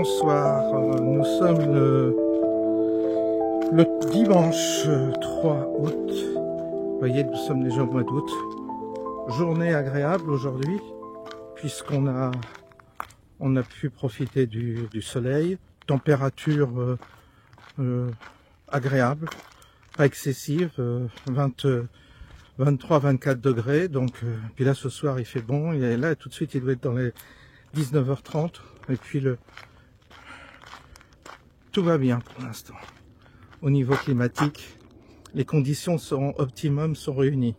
bonsoir. Nous sommes le dimanche 3 août. Vous voyez, nous sommes déjà au mois d'août. Journée agréable aujourd'hui, puisqu'on a pu profiter du soleil. Température agréable, pas excessive, 23-24 degrés. Donc, puis là ce soir il fait bon. Et là tout de suite il doit être dans les 19h30. Et puis tout va bien pour l'instant. Au niveau climatique, les conditions seront optimum, sont réunies.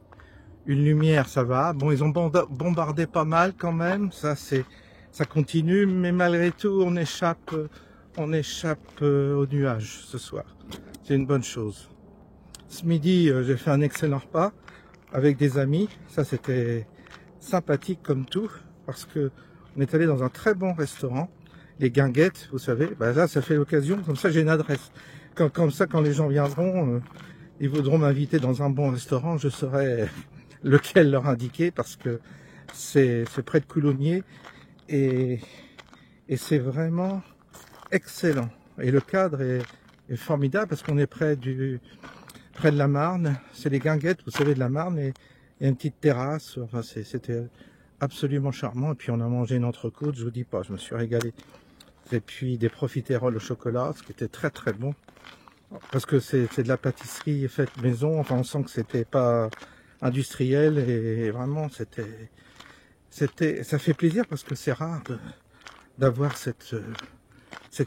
Une lumière, ça va. Bon, ils ont bombardé pas mal quand même. Ça continue, mais malgré tout, on échappe aux nuages ce soir. C'est une bonne chose. Ce midi, j'ai fait un excellent repas avec des amis. Ça, c'était sympathique comme tout, parce que on est allé dans un très bon restaurant, les Guinguettes, vous savez. Bah là, ça fait l'occasion. Comme ça, j'ai une adresse. Comme ça, quand les gens viendront, ils voudront m'inviter dans un bon restaurant, je saurai lequel leur indiquer, parce que c'est près de Coulommiers et c'est vraiment excellent. Et le cadre est formidable parce qu'on est près de la Marne. C'est les Guinguettes, vous savez, de la Marne, et il y a une petite terrasse. Enfin, c'était absolument charmant. Et puis on a mangé une entrecôte, je vous dis pas, je me suis régalé. Et puis des profiteroles au chocolat, ce qui était très très bon. Parce que c'est de la pâtisserie faite maison. Enfin, on sent que c'était pas industriel, et vraiment ça fait plaisir, parce que c'est rare d'avoir cette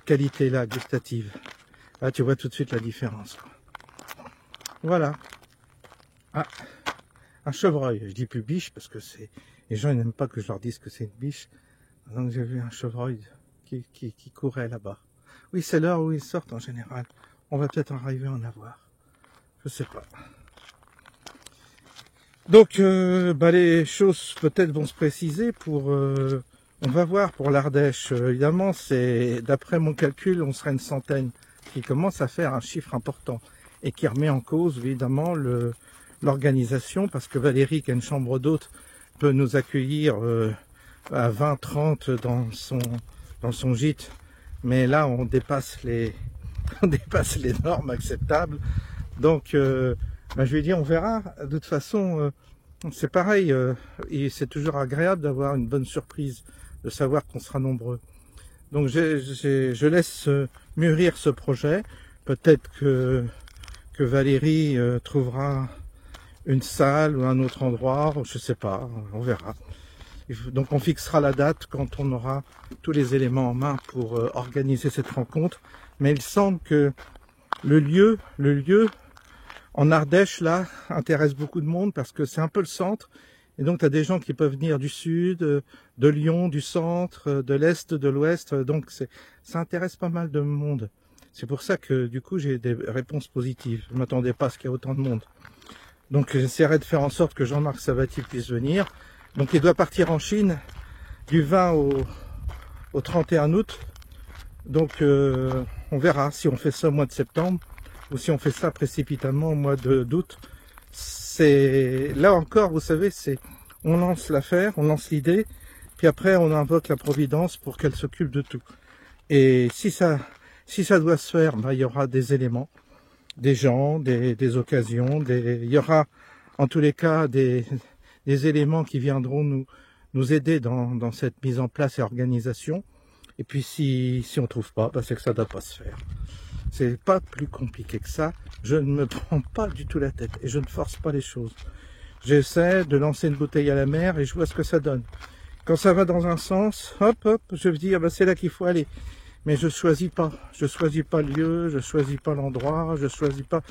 qualité-là gustative. Là, tu vois tout de suite la différence. Voilà. Ah, un chevreuil. Je dis plus biche parce que les gens n'aiment pas que je leur dise que c'est une biche. Donc j'ai vu un chevreuil qui courait là-bas. Oui, c'est l'heure où ils sortent en général. On va peut-être arriver à en avoir. Je sais pas. Donc, les choses peut-être vont se préciser pour... on va voir pour l'Ardèche. Évidemment, d'après mon calcul, on serait une centaine, qui commence à faire un chiffre important et qui remet en cause évidemment l'organisation, parce que Valérie, qui a une chambre d'hôte, peut nous accueillir à 20-30 dans son gîte, mais là on dépasse les normes acceptables. Donc je lui ai dit, on verra. De toute façon, c'est pareil, et c'est toujours agréable d'avoir une bonne surprise, de savoir qu'on sera nombreux. Donc je laisse mûrir ce projet. Peut-être que Valérie trouvera une salle ou un autre endroit, je sais pas, on verra. Donc on fixera la date quand on aura tous les éléments en main pour organiser cette rencontre. Mais il semble que le lieu en Ardèche là intéresse beaucoup de monde, parce que c'est un peu le centre. Et donc, tu as des gens qui peuvent venir du sud, de Lyon, du centre, de l'est, de l'ouest. Donc, ça intéresse pas mal de monde. C'est pour ça que, du coup, j'ai des réponses positives. Je ne m'attendais pas à ce qu'il y ait autant de monde. Donc, j'essaierai de faire en sorte que Jean-Marc Savatier puisse venir. Donc, il doit partir en Chine du 20 au 31 août. Donc, on verra si on fait ça au mois de septembre ou si on fait ça précipitamment au mois d'août. Là encore, vous savez, on lance l'affaire, on lance l'idée, puis après on invoque la Providence pour qu'elle s'occupe de tout. Et si ça doit se faire, il y aura des éléments, des gens, des occasions, il y aura en tous les cas des éléments qui viendront nous aider dans cette mise en place et organisation. Et puis si on trouve pas, c'est que ça ne doit pas se faire. C'est pas plus compliqué que ça. Je ne me prends pas du tout la tête et je ne force pas les choses. J'essaie de lancer une bouteille à la mer et je vois ce que ça donne. Quand ça va dans un sens, hop, je me dis, c'est là qu'il faut aller. Mais je choisis pas. Je choisis pas le lieu, je choisis pas l'endroit, je choisis pas.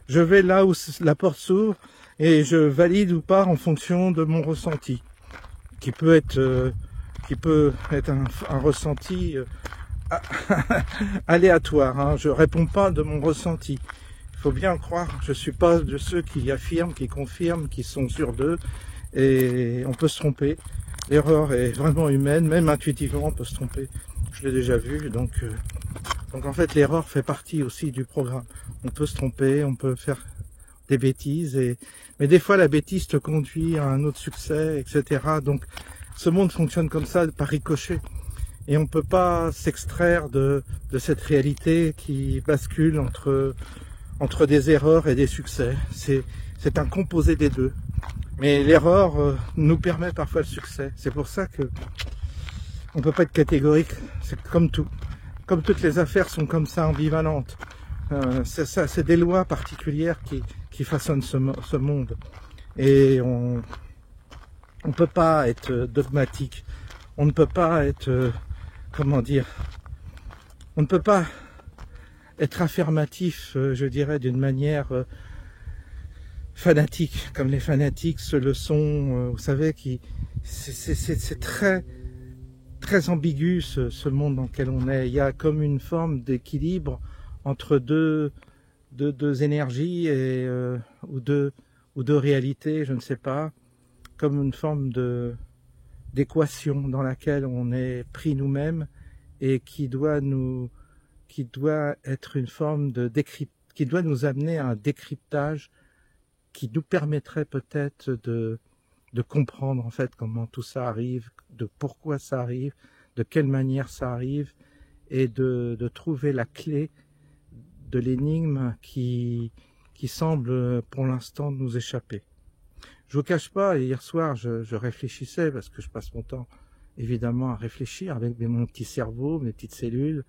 Je vais là où la porte s'ouvre et je valide ou pas en fonction de mon ressenti, qui peut être un ressenti aléatoire. Hein. Je réponds pas de mon ressenti. Il faut bien croire, je suis pas de ceux qui affirment, qui confirment, qui sont sûrs d'eux, et on peut se tromper. L'erreur est vraiment humaine, même intuitivement on peut se tromper. Je l'ai déjà vu, donc en fait l'erreur fait partie aussi du programme. On peut se tromper, on peut faire des bêtises, mais des fois la bêtise te conduit à un autre succès, etc. Donc ce monde fonctionne comme ça, par ricochet. et on peut pas s'extraire de cette réalité qui bascule entre des erreurs et des succès. C'est un composé des deux. Mais l'erreur nous permet parfois le succès. C'est pour ça que on peut pas être catégorique. C'est comme tout. Comme toutes les affaires sont comme ça, ambivalentes. C'est des lois particulières qui façonnent ce monde. Et on peut pas être dogmatique. On ne peut pas être, comment dire, on ne peut pas être affirmatif, je dirais, d'une manière fanatique, comme les fanatiques se le sont, vous savez, c'est très ambigu ce monde dans lequel on est. Il y a comme une forme d'équilibre entre deux énergies ou deux réalités, je ne sais pas, comme une forme d'équation dans laquelle on est pris nous-mêmes et qui doit être une forme qui doit nous amener à un décryptage qui nous permettrait peut-être de comprendre en fait comment tout ça arrive, de pourquoi ça arrive, de quelle manière ça arrive, et de trouver la clé de l'énigme qui semble pour l'instant nous échapper. Je vous cache pas, hier soir je réfléchissais, parce que je passe mon temps évidemment à réfléchir avec mon petit cerveau, mes petites cellules,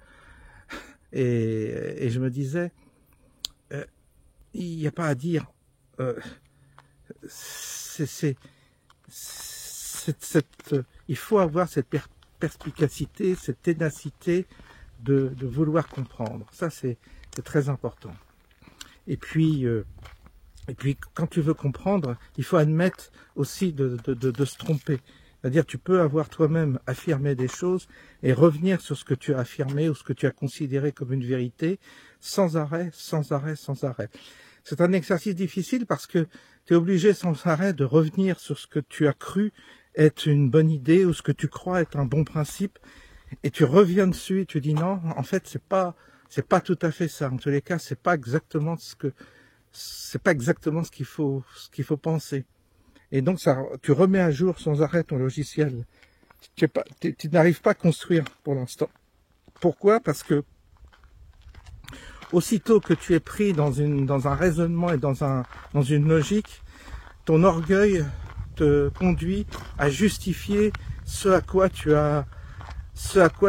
et je me disais, il n'y a pas à dire, il faut avoir cette perspicacité, cette ténacité de vouloir comprendre. Ça, c'est très important. Et puis, quand tu veux comprendre, il faut admettre aussi de se tromper. C'est-à-dire, tu peux avoir toi-même affirmé des choses et revenir sur ce que tu as affirmé ou ce que tu as considéré comme une vérité, sans arrêt, sans arrêt, sans arrêt. C'est un exercice difficile parce que tu es obligé sans arrêt de revenir sur ce que tu as cru être une bonne idée ou ce que tu crois être un bon principe, et tu reviens dessus et tu dis non, en fait c'est pas tout à fait ça. En tous les cas, c'est pas exactement ce qu'il faut penser. Et donc tu remets à jour sans arrêt ton logiciel. Tu n'arrives pas à construire pour l'instant. Pourquoi? Parce que aussitôt que tu es pris dans un raisonnement et dans une logique, ton orgueil te conduit à justifier ce à quoi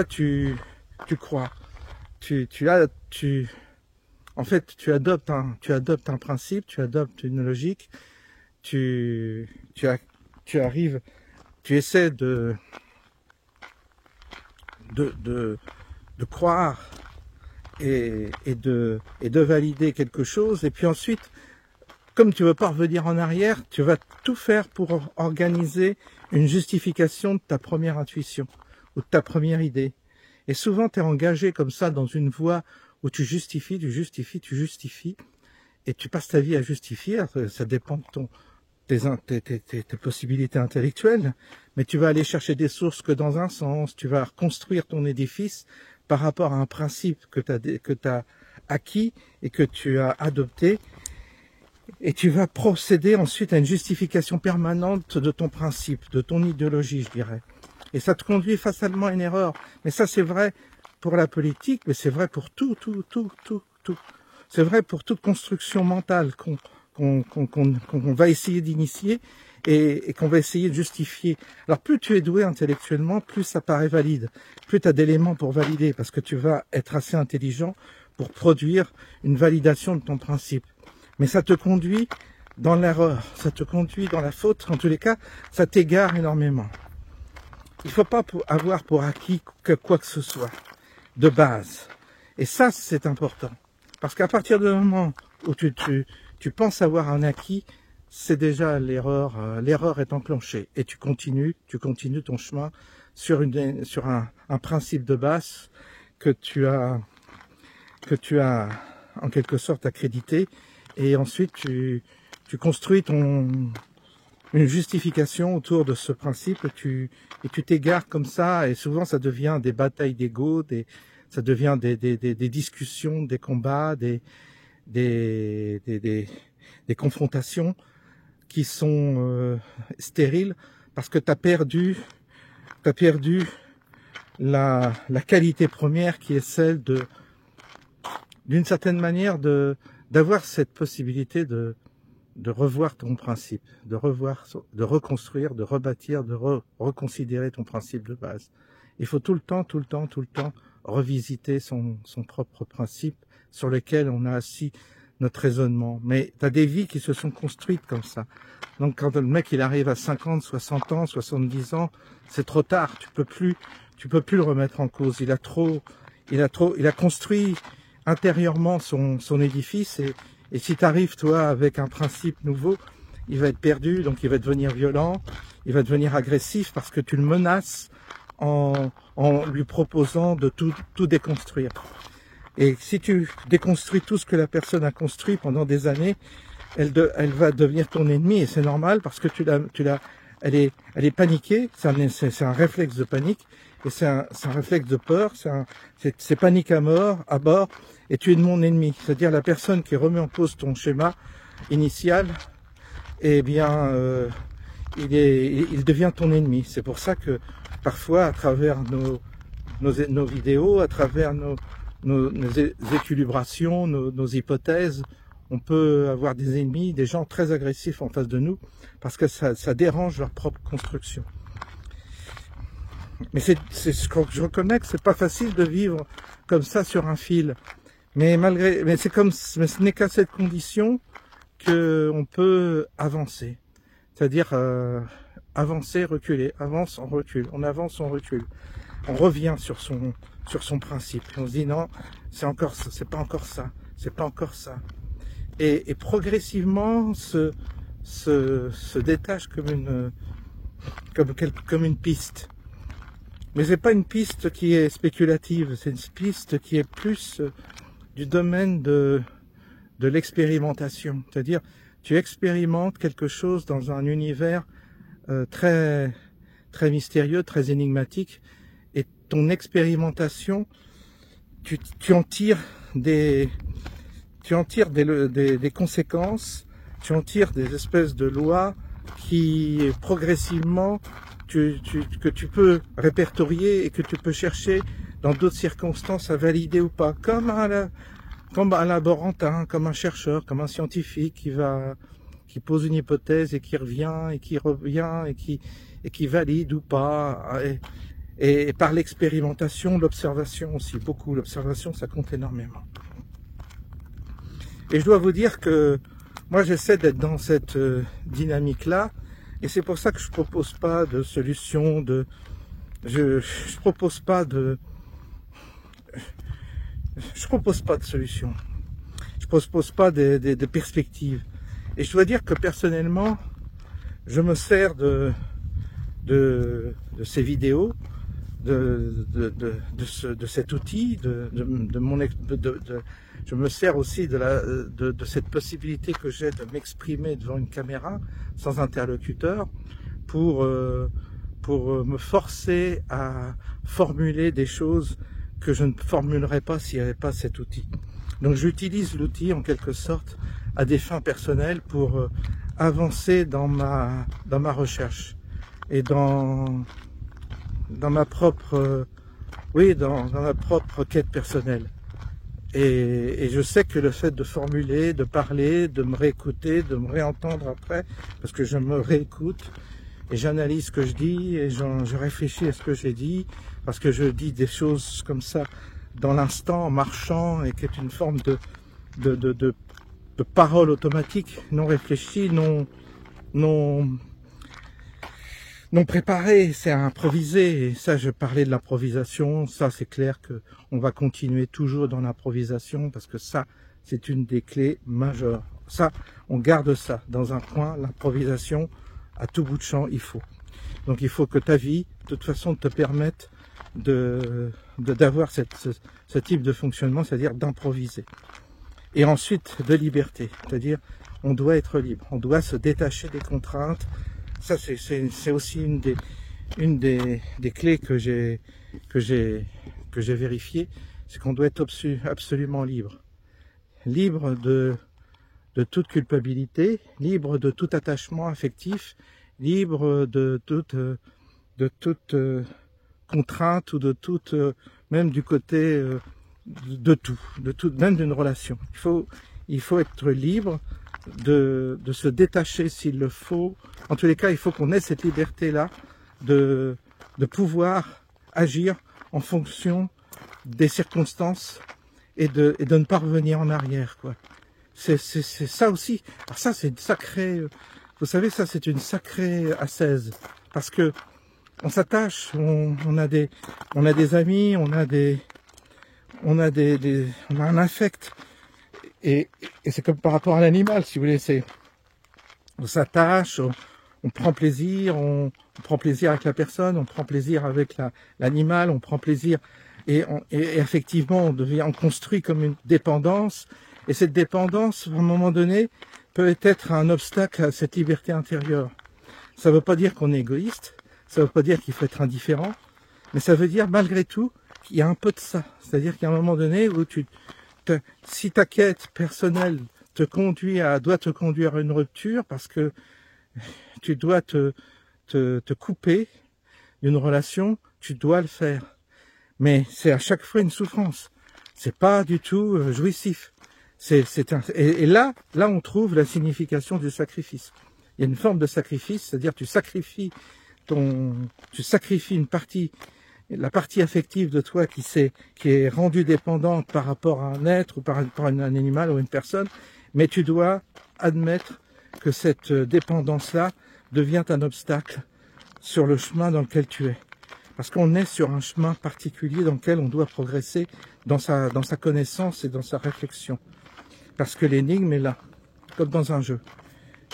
tu crois. En fait, tu adoptes un principe, tu adoptes une logique, tu essaies de croire et de valider quelque chose, et puis ensuite, comme tu veux pas revenir en arrière, tu vas tout faire pour organiser une justification de ta première intuition ou de ta première idée. Et souvent, tu es engagé comme ça dans une voie où tu justifies, et tu passes ta vie à justifier. Ça dépend de tes possibilités intellectuelles, mais tu vas aller chercher des sources que dans un sens, tu vas reconstruire ton édifice par rapport à un principe que tu as acquis et que tu as adopté, et tu vas procéder ensuite à une justification permanente de ton principe, de ton idéologie, je dirais. Et ça te conduit fatalement à une erreur. Mais ça, c'est vrai pour la politique, mais c'est vrai pour tout. C'est vrai pour toute construction mentale qu'on va essayer d'initier et qu'on va essayer de justifier. Alors plus tu es doué intellectuellement, plus ça paraît valide. Plus tu as d'éléments pour valider, parce que tu vas être assez intelligent pour produire une validation de ton principe. Mais ça te conduit dans l'erreur, ça te conduit dans la faute. En tous les cas, ça t'égare énormément. Il ne faut pas avoir pour acquis quoi que ce soit, de base. Et ça, c'est important. Parce qu'à partir du moment où tu penses avoir un acquis, c'est déjà l'erreur. L'erreur est enclenchée. Et tu continues ton chemin sur un principe de base que tu as en quelque sorte accrédité. Et ensuite, tu construis une justification autour de ce principe, et tu t'égares comme ça, et souvent ça devient des batailles d'ego, ça devient des discussions, des combats, des confrontations qui sont stériles, parce que t'as perdu la qualité première qui est celle d'une certaine manière d'avoir cette possibilité de revoir ton principe, de reconstruire, de rebâtir, de reconsidérer ton principe de base. Il faut tout le temps revisiter son propre principe sur lequel on a assis notre raisonnement. Mais tu as des vies qui se sont construites comme ça. Donc quand le mec il arrive à 50, 60 ans, 70 ans, c'est trop tard, tu peux plus le remettre en cause. Il a construit intérieurement son édifice et si tu arrives toi avec un principe nouveau, il va être perdu, donc il va devenir violent, il va devenir agressif parce que tu le menaces en lui proposant de tout déconstruire. Et si tu déconstruis tout ce que la personne a construit pendant des années, elle va devenir ton ennemi et c'est normal parce que elle est paniquée, c'est un réflexe de panique et c'est un réflexe de peur, c'est panique à bord et tu es de mon ennemi. C'est-à-dire la personne qui remet en cause ton schéma initial, eh bien, il devient ton ennemi. C'est pour ça que parfois, à travers nos vidéos, à travers nos équilibrations, nos hypothèses, on peut avoir des ennemis, des gens très agressifs en face de nous, parce que ça dérange leur propre construction. Mais je reconnais que c'est pas facile de vivre comme ça sur un fil. Mais mais ce n'est qu'à cette condition qu'on peut avancer. C'est-à-dire avancer, reculer, avance, on recule, on avance, on recule. On revient sur son principe. Et on se dit non, c'est pas encore ça, c'est pas encore ça. Et progressivement se détache comme une piste. Mais c'est pas une piste qui est spéculative, c'est une piste qui est plus du domaine de l'expérimentation. C'est-à-dire, tu expérimentes quelque chose dans un univers très mystérieux, très énigmatique, et ton expérimentation, tu en tires des conséquences, tu en tires des espèces de lois qui progressivement que tu peux répertorier et que tu peux chercher dans d'autres circonstances à valider ou pas, comme un laborantin, comme un chercheur, comme un scientifique qui pose une hypothèse et qui revient et qui valide ou pas. Et par l'expérimentation, l'observation aussi, beaucoup. L'observation, ça compte énormément. Et je dois vous dire que moi, j'essaie d'être dans cette dynamique-là. Et c'est pour ça que je propose pas de solution, je propose pas de solution. Je propose pas de perspectives. Et je dois dire que personnellement, je me sers de ces vidéos, de cet outil, je me sers aussi de cette possibilité que j'ai de m'exprimer devant une caméra sans interlocuteur pour me forcer à formuler des choses que je ne formulerais pas s'il n'y avait pas cet outil. Donc j'utilise l'outil en quelque sorte à des fins personnelles pour avancer dans ma recherche et dans ma propre dans ma propre quête personnelle. Et je sais que le fait de formuler, de parler, de me réécouter, de me réentendre après, parce que je me réécoute et j'analyse ce que je dis et je réfléchis à ce que j'ai dit, parce que je dis des choses comme ça dans l'instant, en marchant, et qui est une forme de parole automatique, non réfléchie, non préparé, c'est improvisé. Et ça, je parlais de l'improvisation. Ça, c'est clair que on va continuer toujours dans l'improvisation parce que ça, c'est une des clés majeures. Ça, on garde ça dans un coin. L'improvisation, à tout bout de champ, il faut. Donc, il faut que ta vie, de toute façon, te permette d'avoir ce type de fonctionnement, c'est-à-dire d'improviser. Et ensuite, de liberté, c'est-à-dire, on doit être libre. On doit se détacher des contraintes. Ça, c'est aussi une des clés que j'ai vérifiées, c'est qu'on doit être absolument libre. Libre de toute culpabilité, libre de tout attachement affectif, libre de toute contrainte ou de toute, même du côté de tout, même d'une relation. Il faut être libre de se détacher s'il le faut. En tous les cas, il faut qu'on ait cette liberté-là de pouvoir agir en fonction des circonstances et de ne pas revenir en arrière, quoi. C'est ça aussi. Alors ça, c'est une sacrée, vous savez, ça c'est une sacrée ascèse, parce que on s'attache, on a des amis, on a un affect, et c'est comme par rapport à l'animal, si vous voulez, on s'attache, on prend plaisir, on prend plaisir avec la personne, on prend plaisir avec l'animal, on prend plaisir, et effectivement, on construit comme une dépendance, et cette dépendance, à un moment donné, peut être un obstacle à cette liberté intérieure. Ça ne veut pas dire qu'on est égoïste, ça ne veut pas dire qu'il faut être indifférent, mais ça veut dire malgré tout qu'il y a un peu de ça. C'est-à-dire qu'il y a un moment donné où si ta quête personnelle doit te conduire à une rupture, parce que tu dois te couper d'une relation, tu dois le faire. Mais c'est à chaque fois une souffrance. C'est pas du tout jouissif. Et là, on trouve la signification du sacrifice. Il y a une forme de sacrifice, c'est-à-dire tu sacrifies une partie, la partie affective de toi qui est rendue dépendante par rapport à un être ou par rapport à un animal ou une personne, mais tu dois admettre que cette dépendance-là devient un obstacle sur le chemin dans lequel tu es. Parce qu'on est sur un chemin particulier dans lequel on doit progresser dans sa connaissance et dans sa réflexion. Parce que l'énigme est là, comme dans un jeu.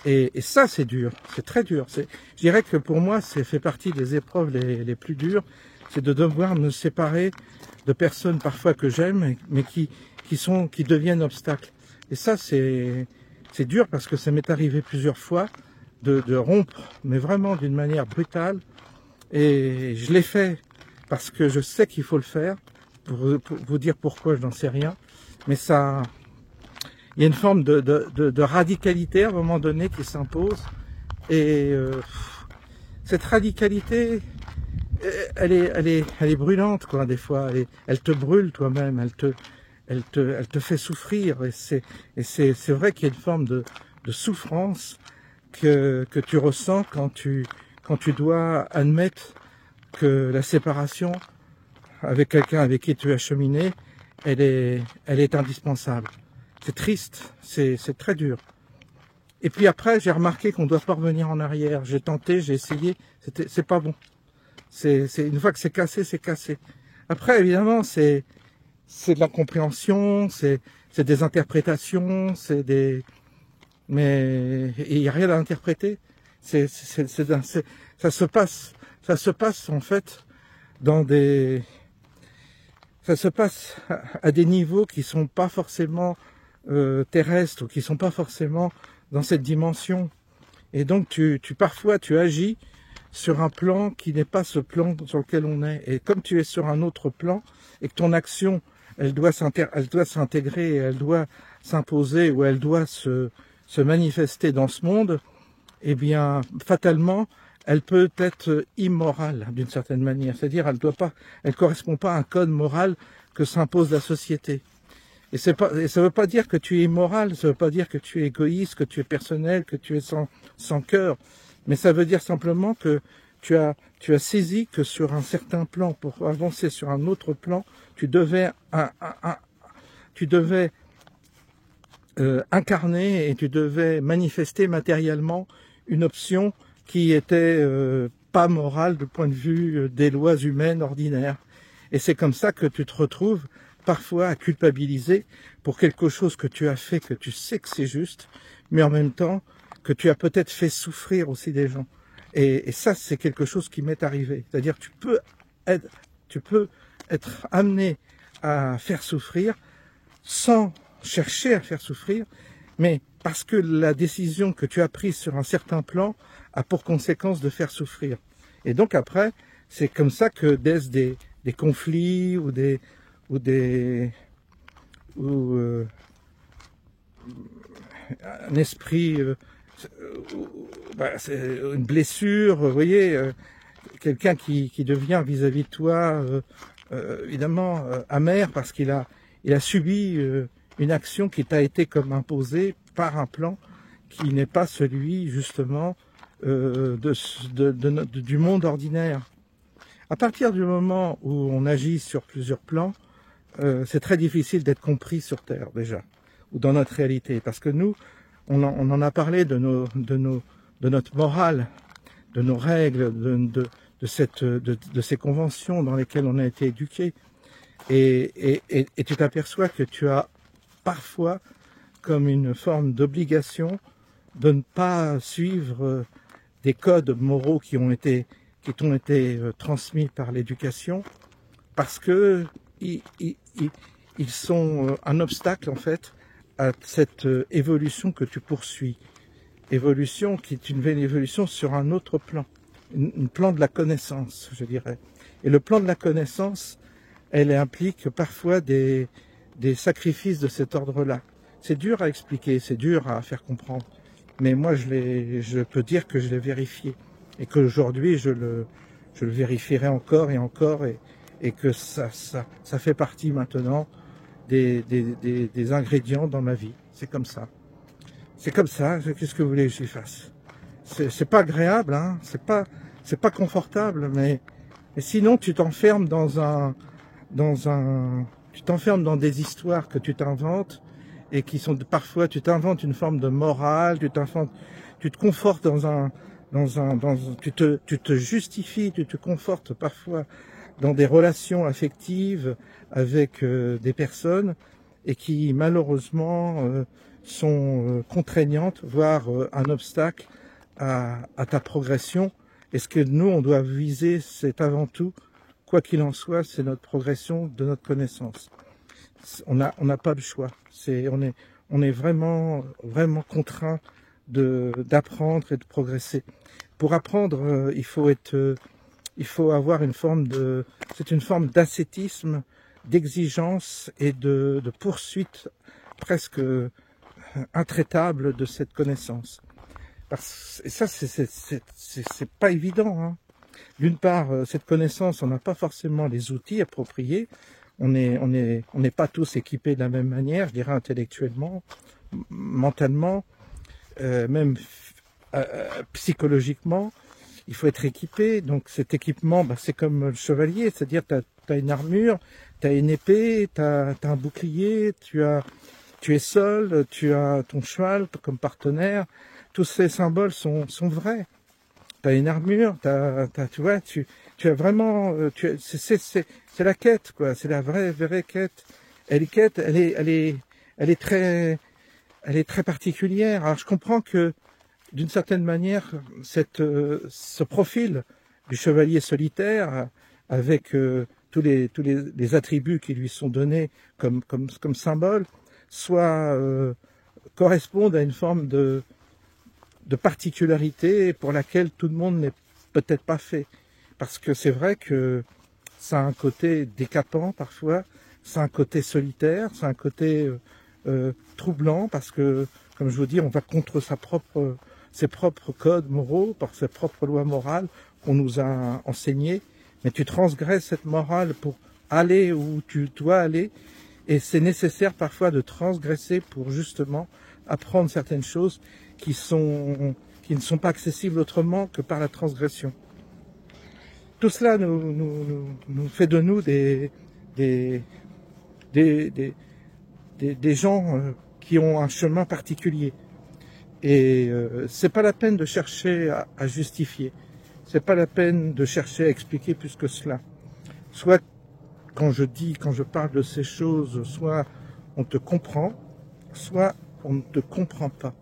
Et ça, c'est dur, c'est très dur. Je dirais que pour moi, c'est fait partie des épreuves les plus dures, c'est de devoir me séparer de personnes parfois que j'aime, mais qui deviennent obstacles. Et ça, c'est dur parce que ça m'est arrivé plusieurs fois de rompre, mais vraiment d'une manière brutale. Et je l'ai fait parce que je sais qu'il faut le faire. Pour vous dire pourquoi, je n'en sais rien. Mais ça, il y a une forme de radicalité à un moment donné qui s'impose. Et cette radicalité, elle est brûlante, quoi, des fois. Elle te brûle toi-même. Elle te fait souffrir. Et c'est vrai qu'il y a une forme de souffrance que tu ressens quand tu dois admettre que la séparation avec quelqu'un avec qui tu as cheminé, elle est indispensable. C'est triste, c'est très dur. Et puis après, j'ai remarqué qu'on ne doit pas revenir en arrière. J'ai tenté, j'ai essayé, c'est pas bon. Une fois que c'est cassé, c'est cassé. Après, évidemment, c'est de l'incompréhension, c'est des interprétations, mais il n'y a rien à interpréter. Ça se passe en fait ça se passe à des niveaux qui sont pas forcément terrestres, ou qui sont pas forcément dans cette dimension. Et donc parfois tu agis sur un plan qui n'est pas ce plan sur lequel on est. Et comme tu es sur un autre plan et que ton action, elle doit s'intégrer, elle doit s'imposer, ou elle doit se manifester dans ce monde, eh bien, fatalement, elle peut être immorale d'une certaine manière. C'est-à-dire, elle correspond pas à un code moral que s'impose la société. Et ça veut pas dire que tu es immoral, ça veut pas dire que tu es égoïste, que tu es personnel, que tu es sans cœur. Mais ça veut dire simplement que tu as saisi que sur un certain plan, pour avancer sur un autre plan, tu devais incarner et tu devais manifester matériellement une option qui était pas morale du point de vue des lois humaines ordinaires. Et c'est comme ça que tu te retrouves parfois à culpabiliser pour quelque chose que tu as fait, que tu sais que c'est juste, mais en même temps que tu as peut-être fait souffrir aussi des gens. Et ça, c'est quelque chose qui m'est arrivé. C'est-à-dire tu peux être amené à faire souffrir sans chercher à faire souffrir, mais parce que la décision que tu as prise sur un certain plan a pour conséquence de faire souffrir. Et donc après, c'est comme ça que naissent des conflits ou un esprit, c'est une blessure, vous voyez, quelqu'un qui devient vis-à-vis de toi évidemment amer parce qu'il a subi une action qui t'a été comme imposée par un plan qui n'est pas celui justement du monde ordinaire. À partir du moment où on agit sur plusieurs plans, c'est très difficile d'être compris sur Terre déjà, ou dans notre réalité, parce que nous, on en a parlé de notre morale, de nos règles, de ces conventions dans lesquelles on a été éduqué, et tu t'aperçois que tu as parfois comme une forme d'obligation de ne pas suivre des codes moraux qui t'ont été transmis par l'éducation, parce que ils sont un obstacle en fait à cette évolution que tu poursuis. Évolution qui est une évolution sur un autre plan, un plan de la connaissance, je dirais. Et le plan de la connaissance, elle implique parfois des sacrifices de cet ordre-là. C'est dur à expliquer, c'est dur à faire comprendre, mais moi je peux dire que je l'ai vérifié et qu'aujourd'hui je le vérifierai encore et encore et que ça fait partie maintenant des ingrédients dans ma vie. C'est comme ça. C'est comme ça. Qu'est-ce que vous voulez que j'y fasse? C'est pas agréable, hein. C'est pas confortable, mais sinon tu t'enfermes tu t'enfermes dans des histoires que tu t'inventes et qui sont parfois, tu t'inventes une forme de morale, tu te confortes tu te justifies, tu te confortes parfois dans des relations affectives avec des personnes et qui malheureusement sont contraignantes, voire un obstacle à ta progression. Et ce que nous, on doit viser, c'est avant tout, quoi qu'il en soit, c'est notre progression de notre connaissance. On n'a pas le choix. On est vraiment contraint d'apprendre et de progresser. Pour apprendre, il faut avoir c'est une forme d'ascétisme, d'exigence et de poursuite presque intraitable de cette connaissance. Et ça, c'est pas évident, hein. D'une part, cette connaissance, on n'a pas forcément les outils appropriés. On n'est pas tous équipés de la même manière, je dirais intellectuellement, mentalement, même psychologiquement. Il faut être équipé. Donc cet équipement, c'est comme le chevalier, c'est-à-dire tu as une armure, tu as une épée, tu as un bouclier, tu es seul, tu as ton cheval comme partenaire. Tous ces symboles sont vrais. Tu as une armure, tu vois, tu as vraiment, c'est la quête, quoi. C'est la vraie quête. Elle est très particulière. Alors je comprends que d'une certaine manière, ce profil du chevalier solitaire, avec tous les attributs qui lui sont donnés comme symbole, correspondent à une forme de particularité pour laquelle tout le monde n'est peut-être pas fait. Parce que c'est vrai que ça a un côté décapant parfois, ça a un côté solitaire, ça a un côté troublant, parce que, comme je vous dis, on va contre ses propres codes moraux, par ses propres lois morales qu'on nous a enseignées, mais tu transgresses cette morale pour aller où tu dois aller, et c'est nécessaire parfois de transgresser pour justement apprendre certaines choses qui ne sont pas accessibles autrement que par la transgression. Tout cela nous fait de nous des gens qui ont un chemin particulier. Et c'est pas la peine de chercher à justifier. C'est pas la peine de chercher à expliquer plus que cela. Soit quand je parle de ces choses, soit on te comprend, soit on ne te comprend pas.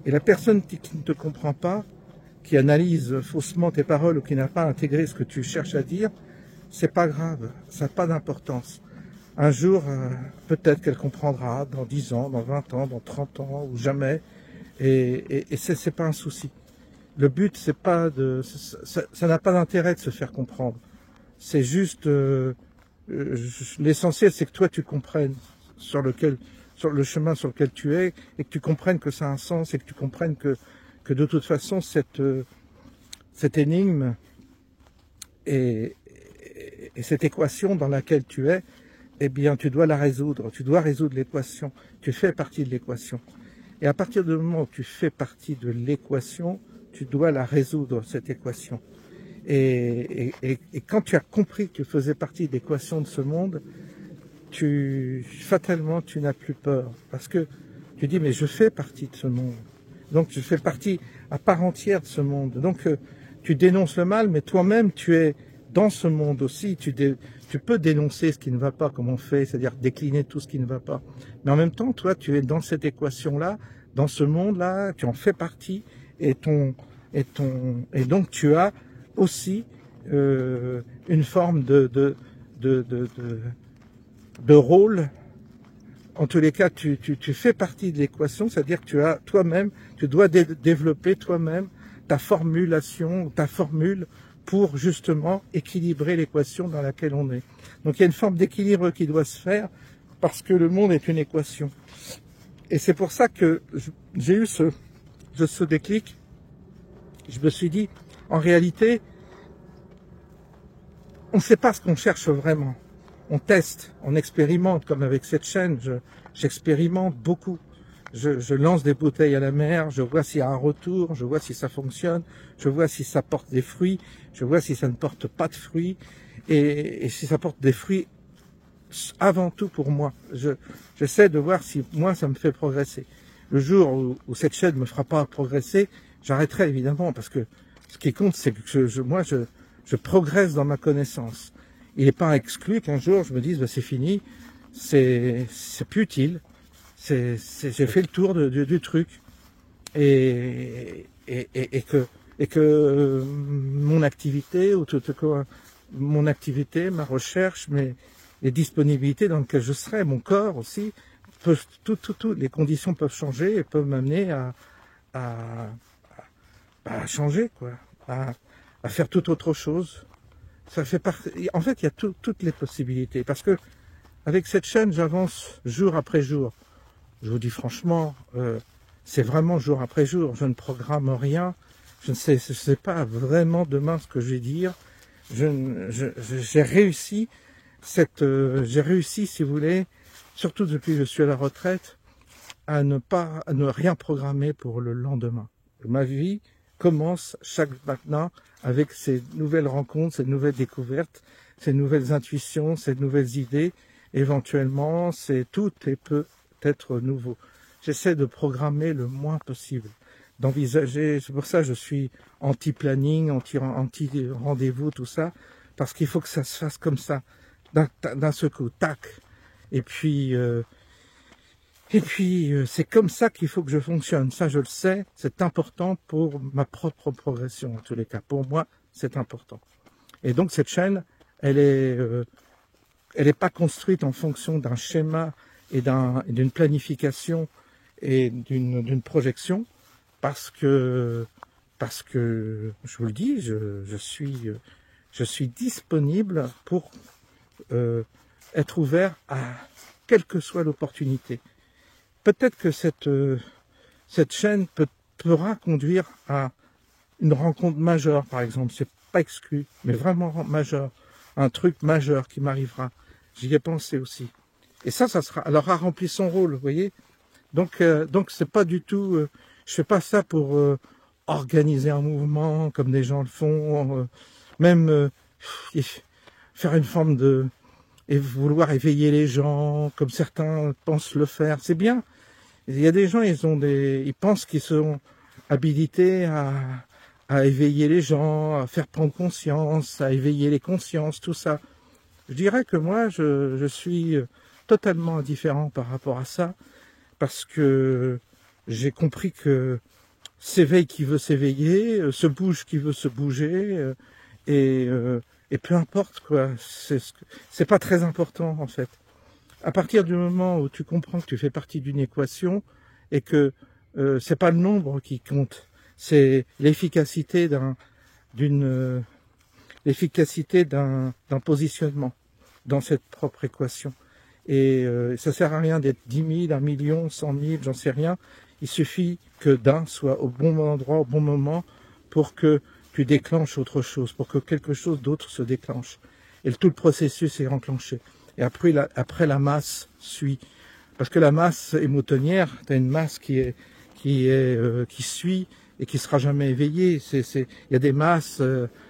Et la personne qui ne te comprend pas, qui analyse faussement tes paroles ou qui n'a pas intégré ce que tu cherches à dire, c'est pas grave, ça n'a pas d'importance. Un jour, peut-être qu'elle comprendra, dans 10 ans, dans 20 ans, dans 30 ans, ou jamais, et c'est pas un souci. Le but, c'est pas ça n'a pas d'intérêt de se faire comprendre. C'est juste, l'essentiel, c'est que toi, tu comprennes sur le chemin sur lequel tu es, et que tu comprennes que ça a un sens, et que tu comprennes que de toute façon, cette énigme, et cette équation dans laquelle tu es, eh bien, tu dois la résoudre. Tu dois résoudre l'équation. Tu fais partie de l'équation. Et à partir du moment où tu fais partie de l'équation, tu dois la résoudre, cette équation. Et quand tu as compris que tu faisais partie de l'équation de ce monde, fatalement, tu n'as plus peur. Parce que tu dis, mais je fais partie de ce monde. Donc, je fais partie à part entière de ce monde. Donc, tu dénonces le mal, mais toi-même, tu es dans ce monde aussi. Tu peux dénoncer ce qui ne va pas, comme on fait, c'est-à-dire décliner tout ce qui ne va pas. Mais en même temps, toi, tu es dans cette équation-là, dans ce monde-là, tu en fais partie, et donc tu as aussi une forme de rôle. En tous les cas, tu fais partie de l'équation, c'est-à-dire que tu dois développer toi-même ta formulation, ta formule pour justement équilibrer l'équation dans laquelle on est. Donc il y a une forme d'équilibre qui doit se faire parce que le monde est une équation. Et c'est pour ça que j'ai eu ce déclic. Je me suis dit, en réalité, on ne sait pas ce qu'on cherche vraiment. On teste, on expérimente, comme avec cette chaîne, j'expérimente beaucoup. Je lance des bouteilles à la mer, je vois s'il y a un retour, je vois si ça fonctionne, je vois si ça porte des fruits, je vois si ça ne porte pas de fruits, et si ça porte des fruits, avant tout pour moi. J'essaie de voir si moi ça me fait progresser. Le jour où cette chaîne me fera pas progresser, j'arrêterai évidemment, parce que ce qui compte, c'est que je progresse dans ma connaissance. Il n'est pas exclu qu'un jour je me dise, bah, c'est fini, c'est plus utile, j'ai fait le tour du truc, et que mon activité, ma recherche, les disponibilités dans lesquelles je serai, mon corps aussi, les conditions peuvent changer et peuvent m'amener à changer, quoi, à faire tout autre chose. Ça fait partie. En fait, il y a toutes les possibilités. Parce que avec cette chaîne, j'avance jour après jour. Je vous dis franchement, c'est vraiment jour après jour. Je ne programme rien. Je ne sais pas vraiment demain ce que je vais dire. J'ai réussi si vous voulez, surtout depuis que je suis à la retraite, à ne rien programmer pour le lendemain. Ma vie commence chaque matin avec ces nouvelles rencontres, ces nouvelles découvertes, ces nouvelles intuitions, ces nouvelles idées. Éventuellement, tout peut être nouveau. J'essaie de programmer le moins possible, d'envisager. C'est pour ça que je suis anti-planning, anti-rendez-vous, tout ça, parce qu'il faut que ça se fasse comme ça, d'un seul coup, tac. Et puis c'est comme ça qu'il faut que je fonctionne. Ça, je le sais, c'est important pour ma propre progression, en tous les cas. Pour moi, c'est important. Et donc, cette chaîne, elle est pas construite en fonction d'un schéma et d'une planification et d'une projection, parce que, je vous le dis, je suis disponible pour être ouvert à quelle que soit l'opportunité. Peut-être que cette chaîne pourra conduire à une rencontre majeure, par exemple. C'est pas exclu, mais vraiment majeure. Un truc majeur qui m'arrivera. J'y ai pensé aussi. Et ça sera. Elle aura rempli son rôle, vous voyez. Donc c'est pas du tout. Je fais pas ça pour organiser un mouvement comme des gens le font. Même faire une forme et vouloir éveiller les gens, comme certains pensent le faire, c'est bien. Il y a des gens, ils pensent qu'ils sont habilités à éveiller les gens, à faire prendre conscience, à éveiller les consciences, tout ça. Je dirais que moi, je suis totalement indifférent par rapport à ça, parce que j'ai compris que s'éveille qui veut s'éveiller, se bouge qui veut se bouger, et peu importe quoi, c'est pas très important en fait. À partir du moment où tu comprends que tu fais partie d'une équation et que c'est pas le nombre qui compte, c'est l'efficacité d'un positionnement dans cette propre équation. Et ça sert à rien d'être 10 000, 1 million, 100 000, j'en sais rien. Il suffit que d'un soit au bon endroit, au bon moment, pour que tu déclenches autre chose, pour que quelque chose d'autre se déclenche. Et tout le processus est enclenché. Et après la masse suit. Parce que la masse émotonnière, tu as une masse qui suit et qui sera jamais éveillée. Il y a des masses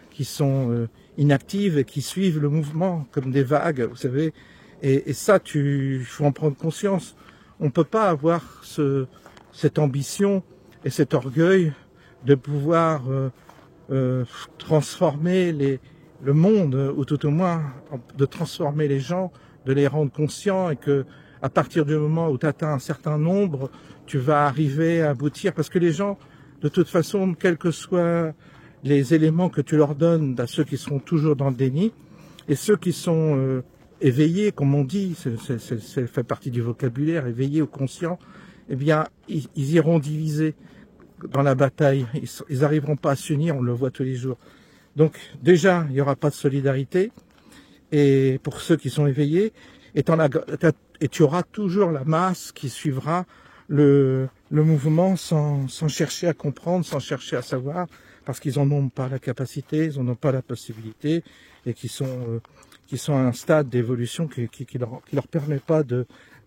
qui sont inactives et qui suivent le mouvement, comme des vagues, vous savez. Et ça, il faut en prendre conscience. On peut pas avoir cette ambition et cet orgueil de pouvoir transformer le monde, ou tout au moins de transformer les gens, de les rendre conscients, et que à partir du moment où tu atteins un certain nombre, tu vas arriver à aboutir, parce que les gens, de toute façon, quels que soient les éléments que tu leur donnes, à ceux qui seront toujours dans le déni, et ceux qui sont éveillés, comme on dit, ça fait partie du vocabulaire, éveillés ou conscients, eh bien, ils iront diviser dans la bataille. Ils n'arriveront pas à s'unir, on le voit tous les jours. Donc, déjà, il n'y aura pas de solidarité, et pour ceux qui sont éveillés, et tu auras toujours la masse qui suivra le mouvement sans chercher à comprendre, sans chercher à savoir, parce qu'ils n'en ont pas la capacité, ils n'en ont pas la possibilité, et qui sont à un stade d'évolution qui leur permet pas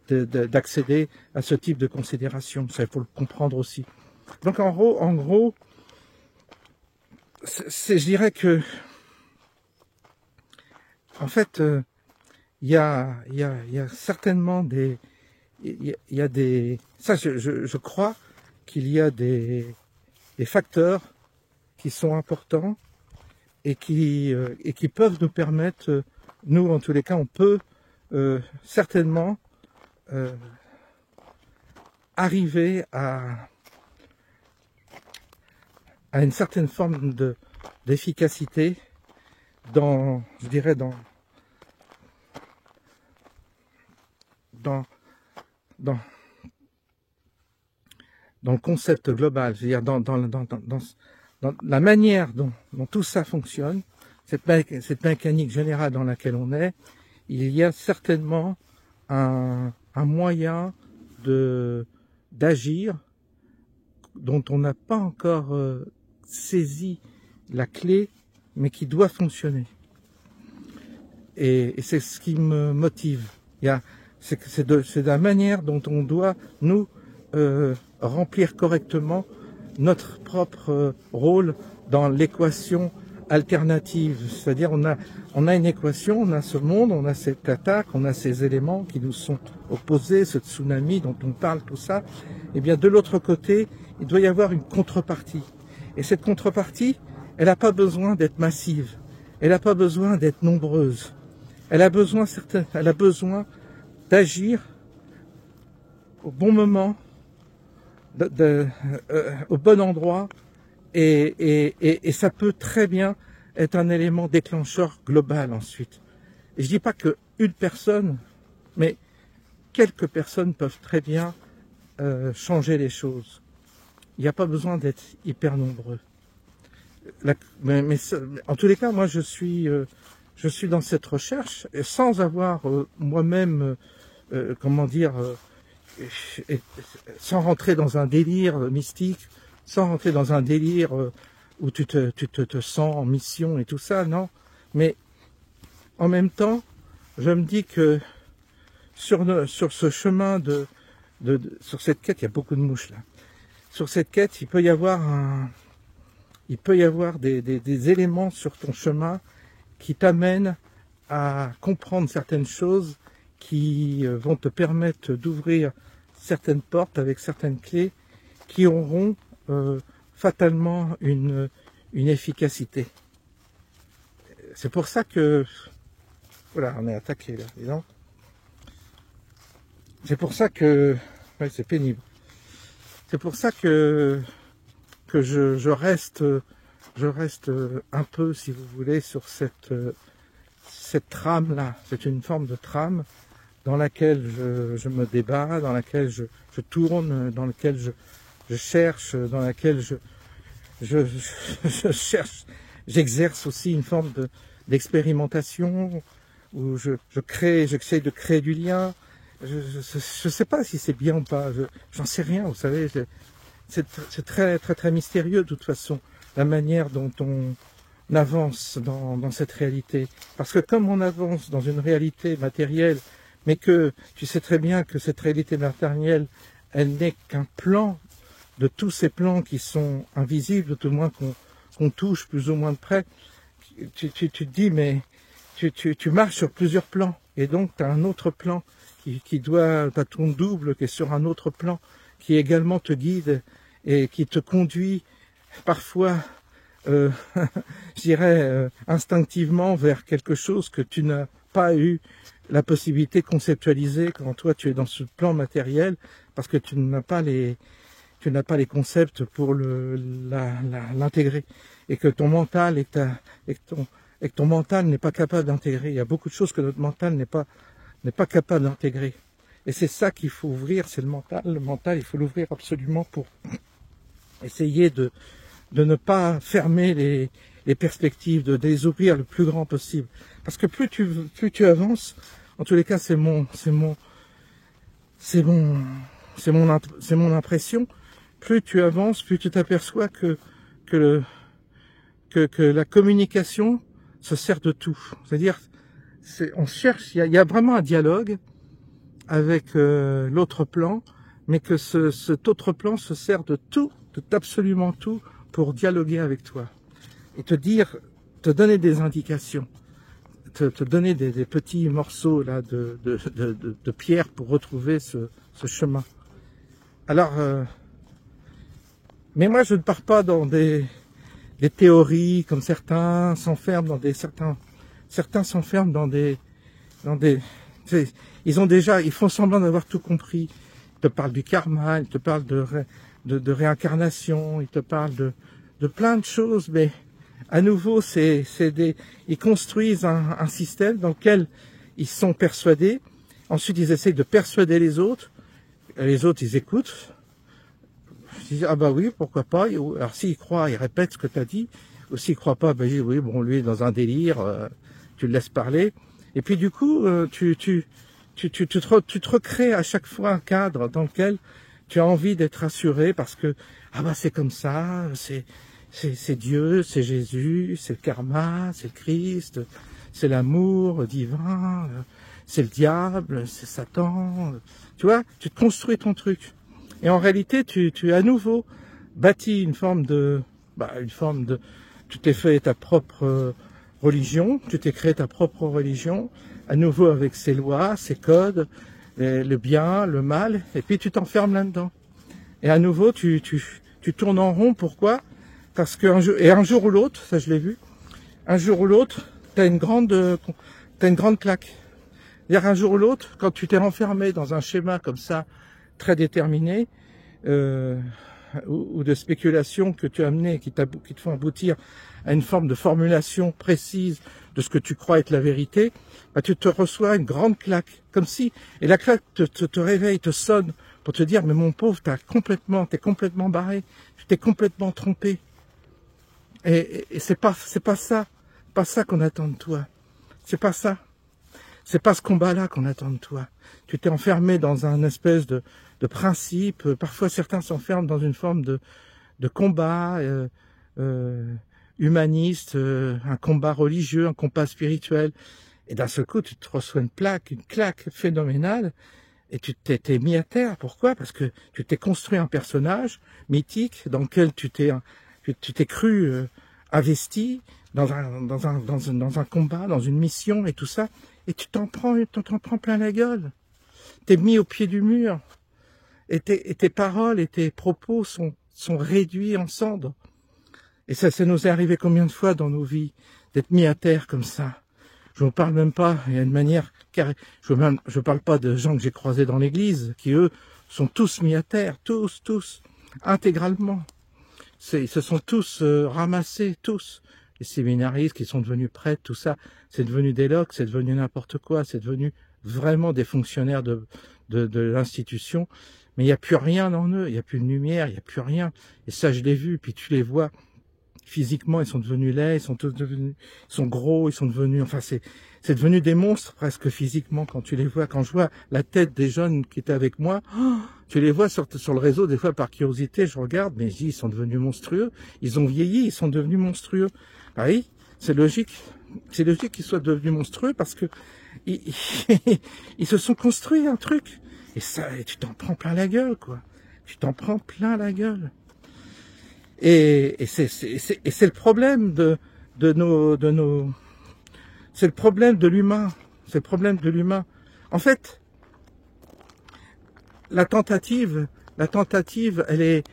d'accéder à ce type de considération. Ça, il faut le comprendre aussi. Donc en gros, je dirais que, en fait, il y a certainement ça, je crois qu'il y a des facteurs qui sont importants et qui peuvent nous permettre, nous en tous les cas, on peut certainement arriver à une certaine forme d'efficacité je dirais dans le concept global, c'est-à-dire dans la manière dont tout ça fonctionne, cette mécanique générale dans laquelle on est, il y a certainement un moyen d'agir dont on n'a pas encore saisi la clé, mais qui doit fonctionner. Et c'est ce qui me motive. C'est de la manière dont on doit, nous, remplir correctement notre propre rôle dans l'équation alternative. C'est-à-dire, on a une équation, on a ce monde, on a cette attaque, on a ces éléments qui nous sont opposés, ce tsunami dont on parle, tout ça. Et bien, de l'autre côté, il doit y avoir une contrepartie. Et cette contrepartie, elle n'a pas besoin d'être massive. Elle n'a pas besoin d'être nombreuse. Elle a besoin d'agir au bon moment, au bon endroit, et ça peut très bien être un élément déclencheur global ensuite. Et je dis pas que une personne, mais quelques personnes peuvent très bien changer les choses. Il n'y a pas besoin d'être hyper nombreux. Mais en tous les cas, moi je suis dans cette recherche, et sans avoir moi-même, sans rentrer dans un délire mystique, sans rentrer dans un délire où tu te sens en mission et tout ça, non. Mais en même temps, je me dis que sur ce chemin sur cette quête, il y a beaucoup de mouches là. Sur cette quête, il peut y avoir des éléments sur ton chemin qui t'amènent à comprendre certaines choses, qui vont te permettre d'ouvrir certaines portes avec certaines clés qui auront fatalement une efficacité. C'est pour ça que, voilà, on est attaqué là, disons. C'est pour ça que, ouais, c'est pénible. C'est pour ça que je reste un peu, si vous voulez, sur cette trame là. C'est une forme de trame dans laquelle je me débat, dans laquelle je tourne, dans laquelle je cherche, dans laquelle je cherche, j'exerce aussi une forme d'expérimentation où j'essaie de créer du lien. Je sais pas si c'est bien ou pas, j'en sais rien, vous savez. c'est très mystérieux de toute façon, la manière dont on avance dans cette réalité. Parce que comme on avance dans une réalité matérielle, mais que tu sais très bien que cette réalité matérielle, elle n'est qu'un plan de tous ces plans qui sont invisibles, tout le moins qu'on touche plus ou moins de près, tu te dis, mais tu marches sur plusieurs plans, et donc tu as un autre plan t'as ton double qui est sur un autre plan, qui également te guide et qui te conduit parfois, je dirais, instinctivement vers quelque chose que tu n'as pas eu la possibilité de conceptualiser quand toi tu es dans ce plan matériel, parce que tu n'as pas les concepts pour l'intégrer, et que ton mental et que ton mental n'est pas capable d'intégrer. Il y a beaucoup de choses que notre mental n'est pas capable d'intégrer. Et c'est ça qu'il faut ouvrir, c'est le mental. Le mental, il faut l'ouvrir absolument pour essayer de ne pas fermer les perspectives, de les ouvrir le plus grand possible. Parce que plus tu avances, en tous les cas, c'est mon impression, plus tu avances, plus tu t'aperçois que la communication se sert de tout. C'est-à-dire, on cherche, il y a vraiment un dialogue avec l'autre plan, mais que cet autre plan se sert de tout, absolument tout, pour dialoguer avec toi. Et te donner des indications, te donner des petits morceaux là de pierre pour retrouver ce chemin. Alors, mais moi je ne pars pas dans des théories comme certains s'enferment dans certains s'enferment dans des ils font semblant d'avoir tout compris. Ils te parlent du karma, ils te parlent de réincarnation, ils te parlent de plein de choses, mais à nouveau ils construisent un système dans lequel ils sont persuadés. Ensuite ils essayent de persuader les autres ils écoutent. Ils disent, ah bah oui, pourquoi pas. Alors s'ils croient, ils répètent ce que tu as dit. Ou s'ils croient pas, bah oui, bon, lui est dans un délire, tu le laisses parler. Et puis du coup, tu te recrées à chaque fois un cadre dans lequel tu as envie d'être rassuré parce que, ah bah c'est comme ça, c'est Dieu, c'est Jésus, c'est le karma, c'est le Christ, c'est l'amour divin, c'est le diable, c'est Satan. Tu vois, tu te construis ton truc. Et en réalité, tu à nouveau bâti une forme de, tu t'es fait ta propre religion, tu t'es créé ta propre religion, à nouveau avec ses lois, ses codes, le bien, le mal, et puis tu t'enfermes là-dedans. Et à nouveau, tu tournes en rond. Pourquoi? Parce qu'un jour ou l'autre, ça je l'ai vu, un jour ou l'autre, t'as une grande claque. C'est-à-dire un jour ou l'autre, quand tu t'es renfermé dans un schéma comme ça, très déterminé, ou de spéculation que tu as amené, qui te font aboutir à une forme de formulation précise de ce que tu crois être la vérité, bah, tu te reçois une grande claque, comme si, et la claque te réveille, te sonne, pour te dire, mais mon pauvre, t'es complètement barré, tu t'es complètement trompé. Et c'est pas ça qu'on attend de toi. C'est pas ça. C'est pas ce combat-là qu'on attend de toi. Tu t'es enfermé dans un espèce de principe. Parfois, certains s'enferment dans une forme de combat humaniste, un combat religieux, un combat spirituel. Et d'un seul coup, tu te reçois une claque phénoménale, et tu t'es mis à terre. Pourquoi? Parce que tu t'es construit un personnage mythique dans lequel tu t'es cru investi dans un combat, dans une mission et tout ça, et tu t'en prends plein la gueule. T'es mis au pied du mur, et tes paroles et tes propos sont réduits en cendres. Et ça nous est arrivé combien de fois dans nos vies d'être mis à terre comme ça? Je ne vous parle même pas, il y a une manière carrée. Je parle pas de gens que j'ai croisés dans l'église, qui eux sont tous mis à terre, tous, intégralement. Ils se sont tous ramassés, tous. Les séminaristes qui sont devenus prêtres, tout ça, c'est devenu des loques, c'est devenu n'importe quoi, c'est devenu vraiment des fonctionnaires de l'institution. Mais il n'y a plus rien en eux, il n'y a plus de lumière, il n'y a plus rien. Et ça, je l'ai vu, puis tu les vois physiquement, ils sont devenus laids, ils sont gros, ils sont devenus, enfin c'est devenu des monstres presque physiquement quand tu les vois. Quand je vois la tête des jeunes qui étaient avec moi, tu les vois sur le réseau des fois par curiosité, je regarde, mais je dis ils sont devenus monstrueux, ils ont vieilli, ils sont devenus monstrueux. Ah oui, c'est logique qu'ils soient devenus monstrueux parce que ils se sont construits un truc et ça, et tu t'en prends plein la gueule quoi. Tu t'en prends plein la gueule. Et c'est le problème c'est le problème de l'humain. C'est le problème de l'humain. En fait, la tentative, elle est,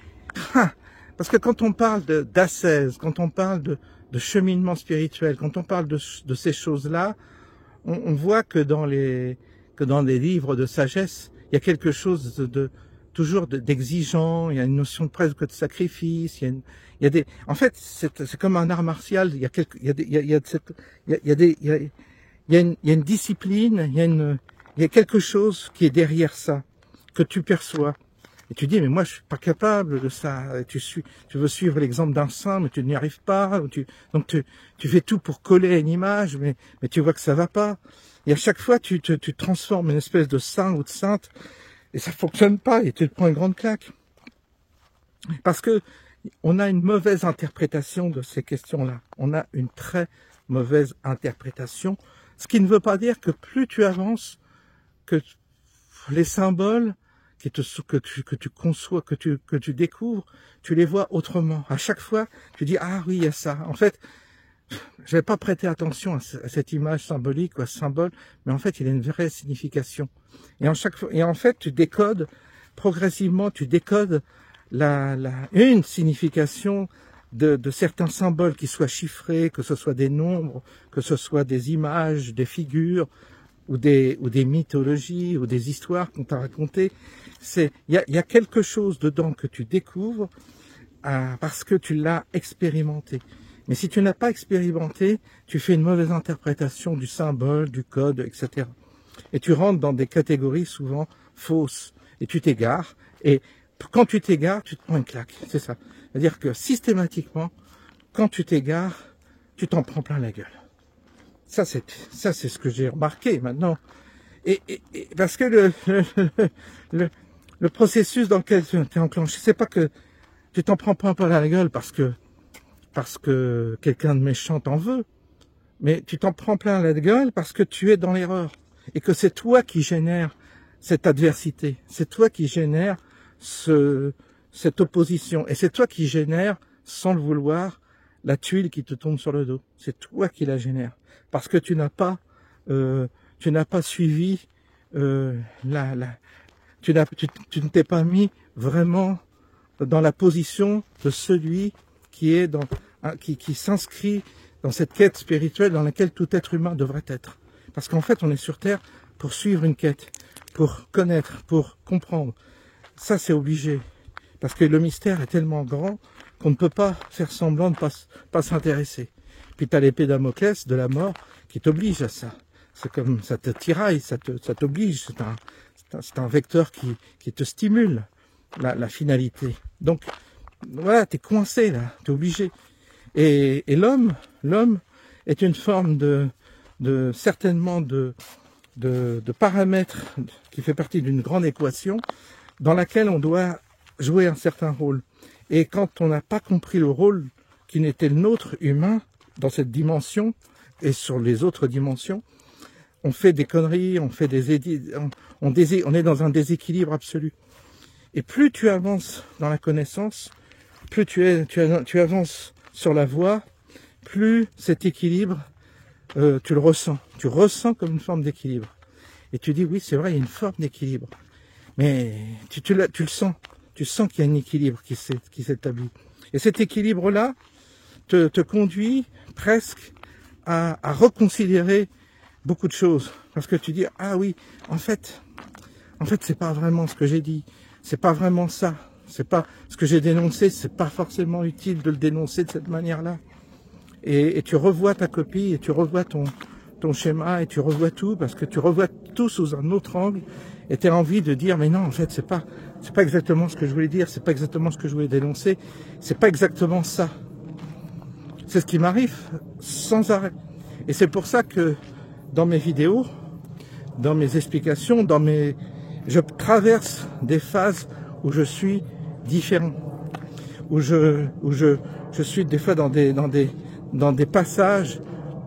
parce que quand on parle d'ascèse, quand on parle de cheminement spirituel, quand on parle de ces choses-là, on voit que dans les livres de sagesse, il y a quelque chose toujours d'exigeant, il y a une notion presque de sacrifice, il y a des, en fait, c'est comme un art martial, il y a une discipline, il y a quelque chose qui est derrière ça, que tu perçois. Et tu dis, mais moi, je suis pas capable de ça. Et tu veux suivre l'exemple d'un saint, mais tu n'y arrives pas. Donc tu fais tout pour coller à une image, mais tu vois que ça va pas. Et à chaque fois, tu transformes une espèce de saint ou de sainte, et ça fonctionne pas, et tu te prends une grande claque. Parce que on a une mauvaise interprétation de ces questions-là. On a une très mauvaise interprétation. Ce qui ne veut pas dire que plus tu avances, que les symboles que tu conçois, que tu découvres, tu les vois autrement. À chaque fois, tu dis, ah oui, il y a ça. En fait, je vais pas prêter attention à cette image symbolique ou à ce symbole, mais en fait, il a une vraie signification. Et en fait, tu décodes, progressivement, tu décodes une signification de certains symboles qui soient chiffrés, que ce soit des nombres, que ce soit des images, des figures, ou des mythologies, ou des histoires qu'on t'a racontées. Il y a quelque chose dedans que tu découvres parce que tu l'as expérimenté. Mais si tu n'as pas expérimenté, tu fais une mauvaise interprétation du symbole, du code, etc. Et tu rentres dans des catégories souvent fausses. Et tu t'égares. Et quand tu t'égares, tu te prends une claque. C'est ça. C'est-à-dire que systématiquement, quand tu t'égares, tu t'en prends plein la gueule. Ça, c'est ce que j'ai remarqué maintenant. Et parce que le processus dans lequel tu es enclenché, c'est pas que tu t'en prends pas la gueule parce que quelqu'un de méchant t'en veut, mais tu t'en prends plein la gueule parce que tu es dans l'erreur et que c'est toi qui génère cette adversité, c'est toi qui génère cette opposition et c'est toi qui génère, sans le vouloir, la tuile qui te tombe sur le dos. C'est toi qui la génère parce que tu n'as pas suivi tu ne t'es pas mis vraiment dans la position de celui qui est qui s'inscrit dans cette quête spirituelle dans laquelle tout être humain devrait être. Parce qu'en fait, on est sur Terre pour suivre une quête, pour connaître, pour comprendre. Ça, c'est obligé. Parce que le mystère est tellement grand qu'on ne peut pas faire semblant de pas s'intéresser. Puis tu as l'épée Damoclès de la mort qui t'oblige à ça. C'est comme ça te tiraille, ça t'oblige. C'est un vecteur qui te stimule la finalité. Donc voilà, t'es coincé là, t'es obligé. Et l'homme est une forme certainement de paramètres qui fait partie d'une grande équation dans laquelle on doit jouer un certain rôle. Et quand on n'a pas compris le rôle qui n'était le nôtre humain dans cette dimension et sur les autres dimensions, on fait des conneries, on est dans un déséquilibre absolu. Et plus tu avances dans la connaissance, plus tu avances sur la voie, plus cet équilibre, tu le ressens. Tu ressens comme une forme d'équilibre. Et tu dis, oui, c'est vrai, il y a une forme d'équilibre. Mais tu le sens. Tu sens qu'il y a un équilibre qui s'établit. Et cet équilibre-là te conduit presque à reconsidérer beaucoup de choses. Parce que tu dis, ah oui, en fait, c'est pas vraiment ce que j'ai dit. C'est pas vraiment ça. C'est pas ce que j'ai dénoncé. C'est pas forcément utile de le dénoncer de cette manière-là. Et tu revois ta copie et tu revois ton schéma et tu revois tout parce que tu revois tout sous un autre angle et tu as envie de dire, mais non, en fait, c'est pas exactement ce que je voulais dire. C'est pas exactement ce que je voulais dénoncer. C'est pas exactement ça. C'est ce qui m'arrive sans arrêt. Et c'est pour ça que dans mes vidéos, dans mes explications, je traverse des phases où je suis différent, où je suis des fois dans des passages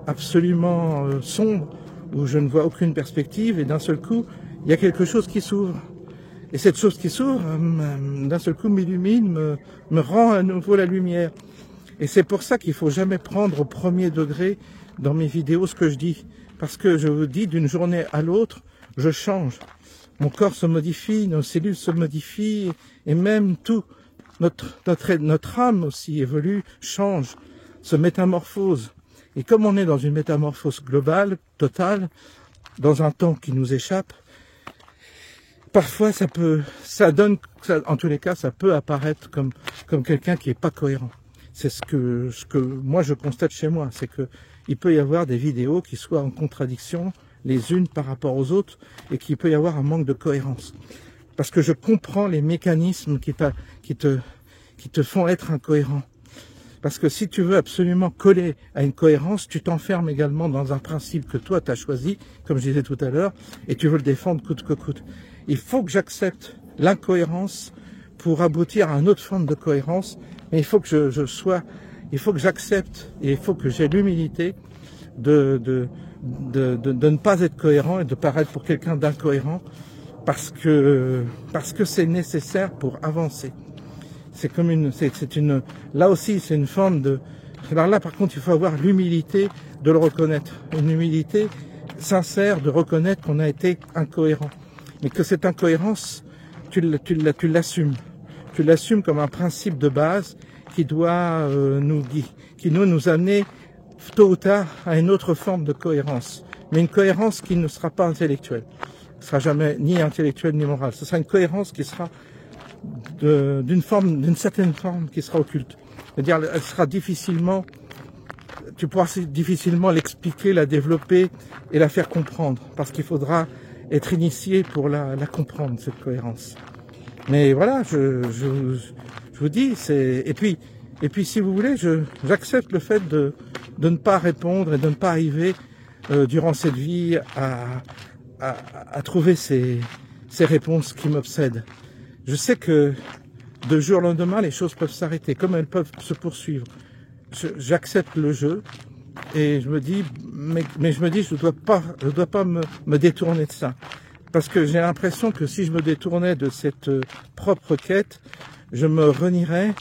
absolument sombres, où je ne vois aucune perspective, et d'un seul coup, il y a quelque chose qui s'ouvre. Et cette chose qui s'ouvre, d'un seul coup, m'illumine, me rend à nouveau la lumière. Et c'est pour ça qu'il faut jamais prendre au premier degré dans mes vidéos ce que je dis. Parce que je vous dis, d'une journée à l'autre, je change. Mon corps se modifie, nos cellules se modifient, et même tout, notre âme aussi évolue, change, se métamorphose. Et comme on est dans une métamorphose globale, totale, dans un temps qui nous échappe, parfois en tous les cas, ça peut apparaître comme quelqu'un qui est pas cohérent. C'est ce que moi je constate chez moi, c'est que il peut y avoir des vidéos qui soient en contradiction les unes par rapport aux autres et qu'il peut y avoir un manque de cohérence. Parce que je comprends les mécanismes qui te font être incohérent. Parce que si tu veux absolument coller à une cohérence, tu t'enfermes également dans un principe que toi tu as choisi, comme je disais tout à l'heure, et tu veux le défendre coûte que coûte. Il faut que j'accepte l'incohérence pour aboutir à une autre forme de cohérence, mais il faut que il faut que j'accepte et il faut que j'ai l'humilité de ne pas être cohérent et de paraître pour quelqu'un d'incohérent parce que c'est nécessaire pour avancer. C'est comme là aussi c'est une forme de, alors là par contre il faut avoir l'humilité de le reconnaître, une humilité sincère de reconnaître qu'on a été incohérent, mais que cette incohérence tu l'assumes comme un principe de base qui doit nous amener tôt ou tard à une autre forme de cohérence, mais une cohérence qui ne sera pas intellectuelle, ce sera jamais ni intellectuelle ni morale, ce sera une cohérence qui sera d'une certaine forme qui sera occulte. C'est-à-dire, elle sera tu pourras difficilement l'expliquer, la développer et la faire comprendre, parce qu'il faudra être initié pour la comprendre, cette cohérence. Mais voilà, je vous dis, et puis si vous voulez, j'accepte le fait de ne pas répondre et de ne pas arriver durant cette vie à trouver ces réponses qui m'obsèdent. Je sais que de jour au lendemain, les choses peuvent s'arrêter, comme elles peuvent se poursuivre. J'accepte le jeu et je me dis, je dois pas me détourner de ça. Parce que j'ai l'impression que si je me détournais de cette propre quête, je me renierais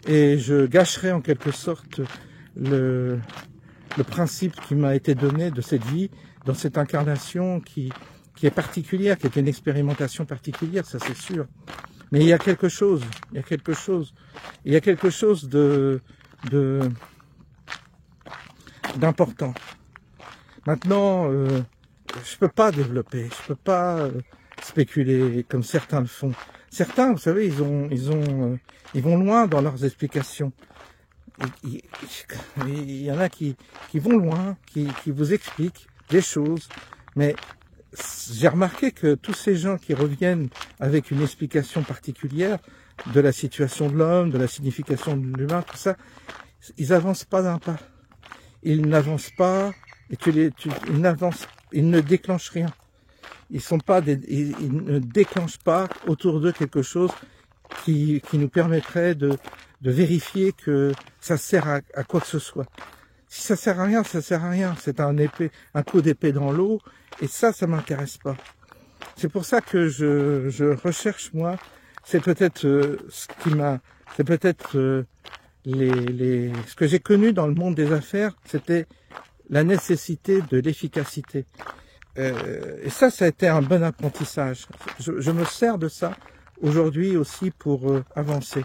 et je gâcherais en quelque sorte le principe qui m'a été donné de cette vie, dans cette incarnation qui est particulière, qui est une expérimentation particulière, ça c'est sûr. Mais il y a quelque chose d'important. Maintenant, je peux pas développer, je peux pas spéculer comme certains le font. Certains, vous savez, ils vont loin dans leurs explications. Il y en a qui vont loin, qui vous expliquent des choses, mais j'ai remarqué que tous ces gens qui reviennent avec une explication particulière de la situation de l'homme, de la signification de l'humain, tout ça, ils avancent pas d'un pas. Ils n'avancent pas, et ils ne déclenchent rien. Ils ne déclenchent pas autour d'eux quelque chose qui nous permettrait de vérifier que ça sert à quoi que ce soit. Si ça sert à rien, ça sert à rien. C'est un coup d'épée dans l'eau, et ça m'intéresse pas. C'est pour ça que je recherche, moi, c'est peut-être ce que j'ai connu dans le monde des affaires, c'était la nécessité de l'efficacité. Et ça a été un bon apprentissage. Je me sers de ça aujourd'hui aussi pour avancer.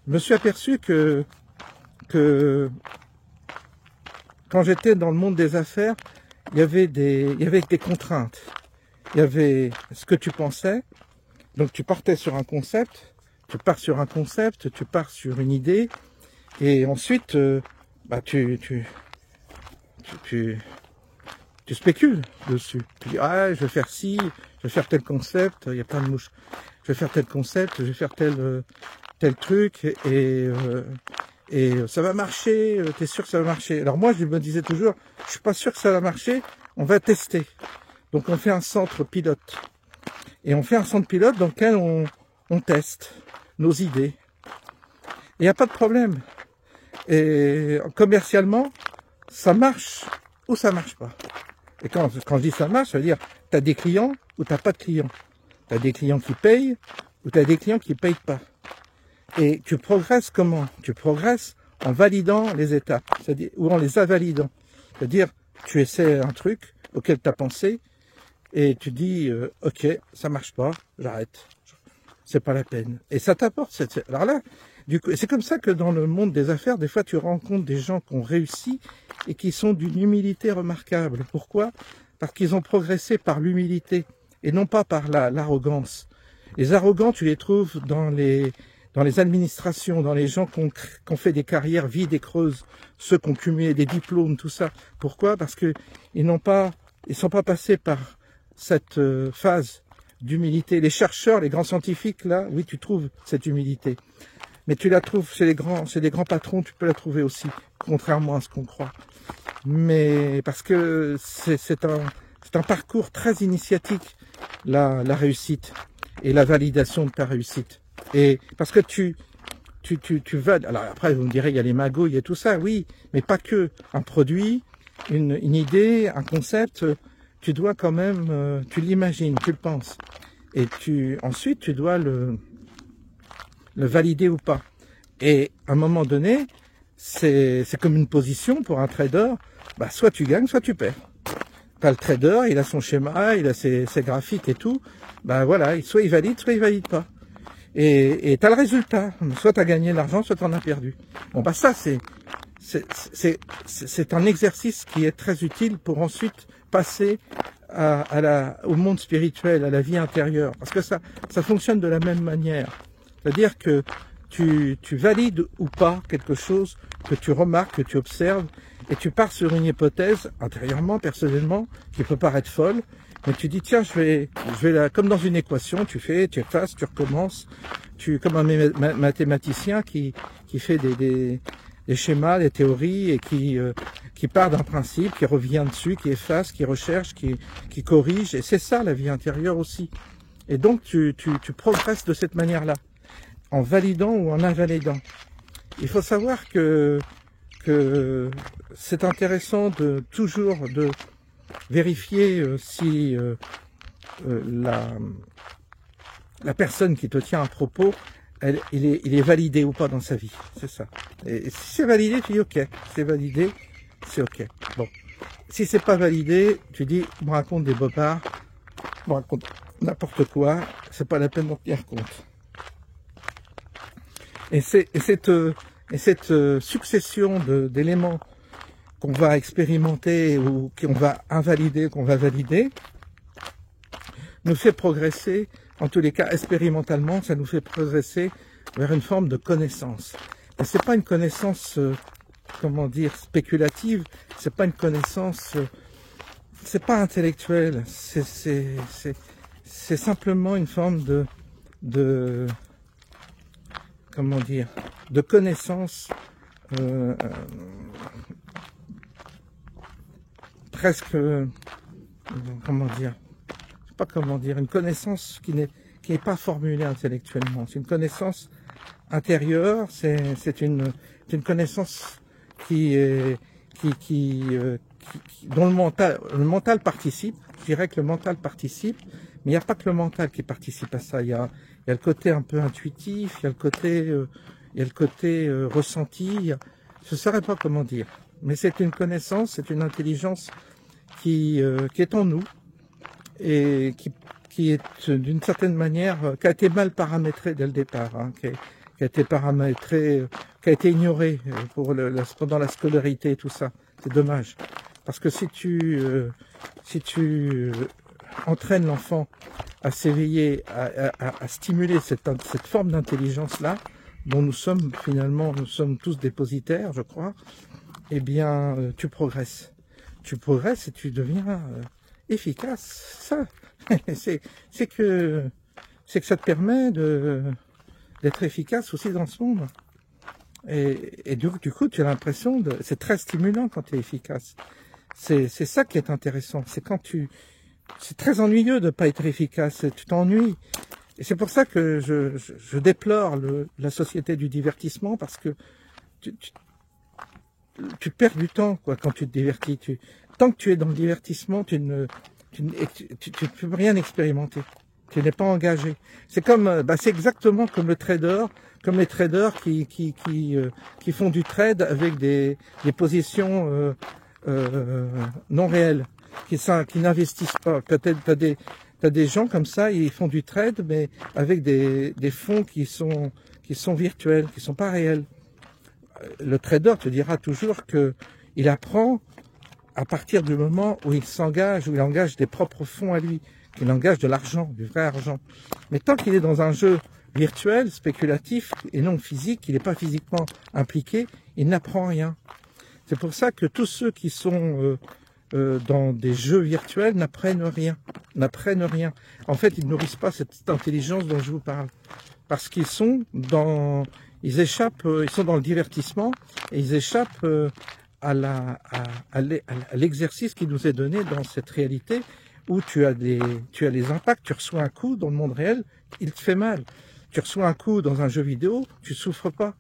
Je me suis aperçu que quand j'étais dans le monde des affaires, il y avait des contraintes. Il y avait ce que tu pensais. Donc tu partais sur un concept, tu pars sur une idée, et ensuite tu spécules dessus. Tu dis je vais faire ci, je vais faire tel concept, il y a plein de mouches. Je vais faire tel concept, je vais faire tel truc, et et ça va marcher, t'es sûr que ça va marcher? Alors moi, je me disais toujours, je suis pas sûr que ça va marcher, on va tester. Donc on fait un centre pilote. Et on fait un centre pilote dans lequel on teste nos idées. Il n'y a pas de problème. Et commercialement, ça marche ou ça marche pas. Et quand je dis ça marche, ça veut dire tu as des clients ou tu n'as pas de clients. Tu as des clients qui payent ou tu as des clients qui payent pas. Et tu progresses comment? Tu progresses en validant les étapes, c'est-à-dire ou en les invalidant. C'est-à-dire tu essaies un truc auquel tu as pensé et tu dis ok, ça marche pas, j'arrête. C'est pas la peine. Et ça t'apporte cette... Alors là, du coup, c'est comme ça que dans le monde des affaires, des fois tu rencontres des gens qui ont réussi et qui sont d'une humilité remarquable. Pourquoi? Parce qu'ils ont progressé par l'humilité et non pas par l'arrogance. Les arrogants, tu les trouves dans les administrations, dans les gens qui ont fait des carrières vides et creuses, ceux qui ont cumulé des diplômes, tout ça. Pourquoi? Parce que ils sont pas passés par cette phase d'humilité. Les chercheurs, les grands scientifiques, là, oui, tu trouves cette humilité. Mais tu la trouves chez les grands patrons, tu peux la trouver aussi, contrairement à ce qu'on croit. Mais parce que c'est un parcours très initiatique, la réussite et la validation de ta réussite. Et parce que tu vas... Alors après, vous me direz, il y a les magouilles et tout ça, oui, mais pas que. Un produit, une idée, un concept... tu dois quand même, tu l'imagines, tu le penses. Et ensuite, tu dois le valider ou pas. Et à un moment donné, c'est comme une position pour un trader, bah, soit tu gagnes, soit tu perds. T'as le trader, il a son schéma, il a ses graphiques et tout, bah voilà, soit il valide pas. Et t'as le résultat, soit t'as gagné de l'argent, soit t'en as perdu. Bon bah ça c'est un exercice qui est très utile pour ensuite passer au monde spirituel, à la vie intérieure. Parce que ça fonctionne de la même manière. C'est-à-dire que tu valides ou pas quelque chose que tu remarques, que tu observes, et tu pars sur une hypothèse, intérieurement, personnellement, qui peut paraître folle, mais tu dis, tiens, je vais comme dans une équation, tu effaces, tu recommences, comme un mathématicien qui fait des schémas, des théories, et qui part d'un principe, qui revient dessus, qui efface, qui recherche, qui corrige, et c'est ça la vie intérieure aussi. Et donc tu progresses de cette manière-là, en validant ou en invalidant. Il faut savoir que c'est intéressant de toujours de vérifier si la personne qui te tient à propos, il est validé ou pas dans sa vie, c'est ça. Et si c'est validé, tu dis ok, c'est validé, c'est ok. Bon, si c'est pas validé, tu dis, on me raconte des bobards, on me raconte n'importe quoi, c'est pas la peine d'en tenir compte. Et cette succession d'éléments qu'on va expérimenter ou qu'on va invalider, qu'on va valider, nous fait progresser, en tous les cas expérimentalement, ça nous fait progresser vers une forme de connaissance. Et c'est pas une connaissance, comment dire, spéculative, c'est pas une connaissance, c'est pas intellectuel, c'est simplement une forme de comment dire, de connaissance presque, comment dire, pas comment dire, une connaissance qui n'est pas formulée intellectuellement. C'est une connaissance intérieure, c'est une connaissance dont le mental participe. Je dirais que le mental participe, mais il n'y a pas que le mental qui participe à ça. Il y a le côté un peu intuitif, il y a le côté ressenti. Je ne saurais pas comment dire, mais c'est une connaissance, c'est une intelligence qui est en nous et qui est d'une certaine manière, qui a été mal paramétrée dès le départ, hein, qui a été paramétrée, qui a été ignorée pendant la scolarité et tout ça. C'est dommage, parce que si tu entraînes l'enfant à s'éveiller, à stimuler cette forme d'intelligence-là, dont nous sommes tous dépositaires, je crois, eh bien, tu progresses. Tu progresses et tu deviens efficace. Ça, c'est que ça te permet d'être efficace aussi dans ce monde. Et du coup, tu as l'impression de... C'est très stimulant quand tu es efficace. C'est ça qui est intéressant. C'est quand c'est très ennuyeux de pas être efficace. Tu t'ennuies. Et c'est pour ça que je déplore la société du divertissement, parce que tu perds du temps, quoi, quand tu te divertis. Tant que tu es dans le divertissement, tu ne peux rien expérimenter. Tu n'es pas engagé. C'est comme, c'est exactement comme les traders qui font du trade avec des positions non réelles, qui n'investissent pas. T'as des gens comme ça, ils font du trade, mais avec des fonds qui sont virtuels, qui sont pas réels. Le trader te dira toujours que il apprend à partir du moment où il s'engage, où il engage des propres fonds à lui, qu'il engage de l'argent, du vrai argent. Mais tant qu'il est dans un jeu virtuel, spéculatif et non physique, il n'est pas physiquement impliqué, il n'apprend rien. C'est pour ça que tous ceux qui sont dans des jeux virtuels n'apprennent rien. En fait, ils ne nourrissent pas cette intelligence dont je vous parle. Parce qu'ils sont dans... Ils sont dans le divertissement et ils échappent à l'exercice qui nous est donné dans cette réalité où tu as les impacts. Tu reçois un coup dans le monde réel, il te fait mal. Tu reçois un coup dans un jeu vidéo, tu souffres pas.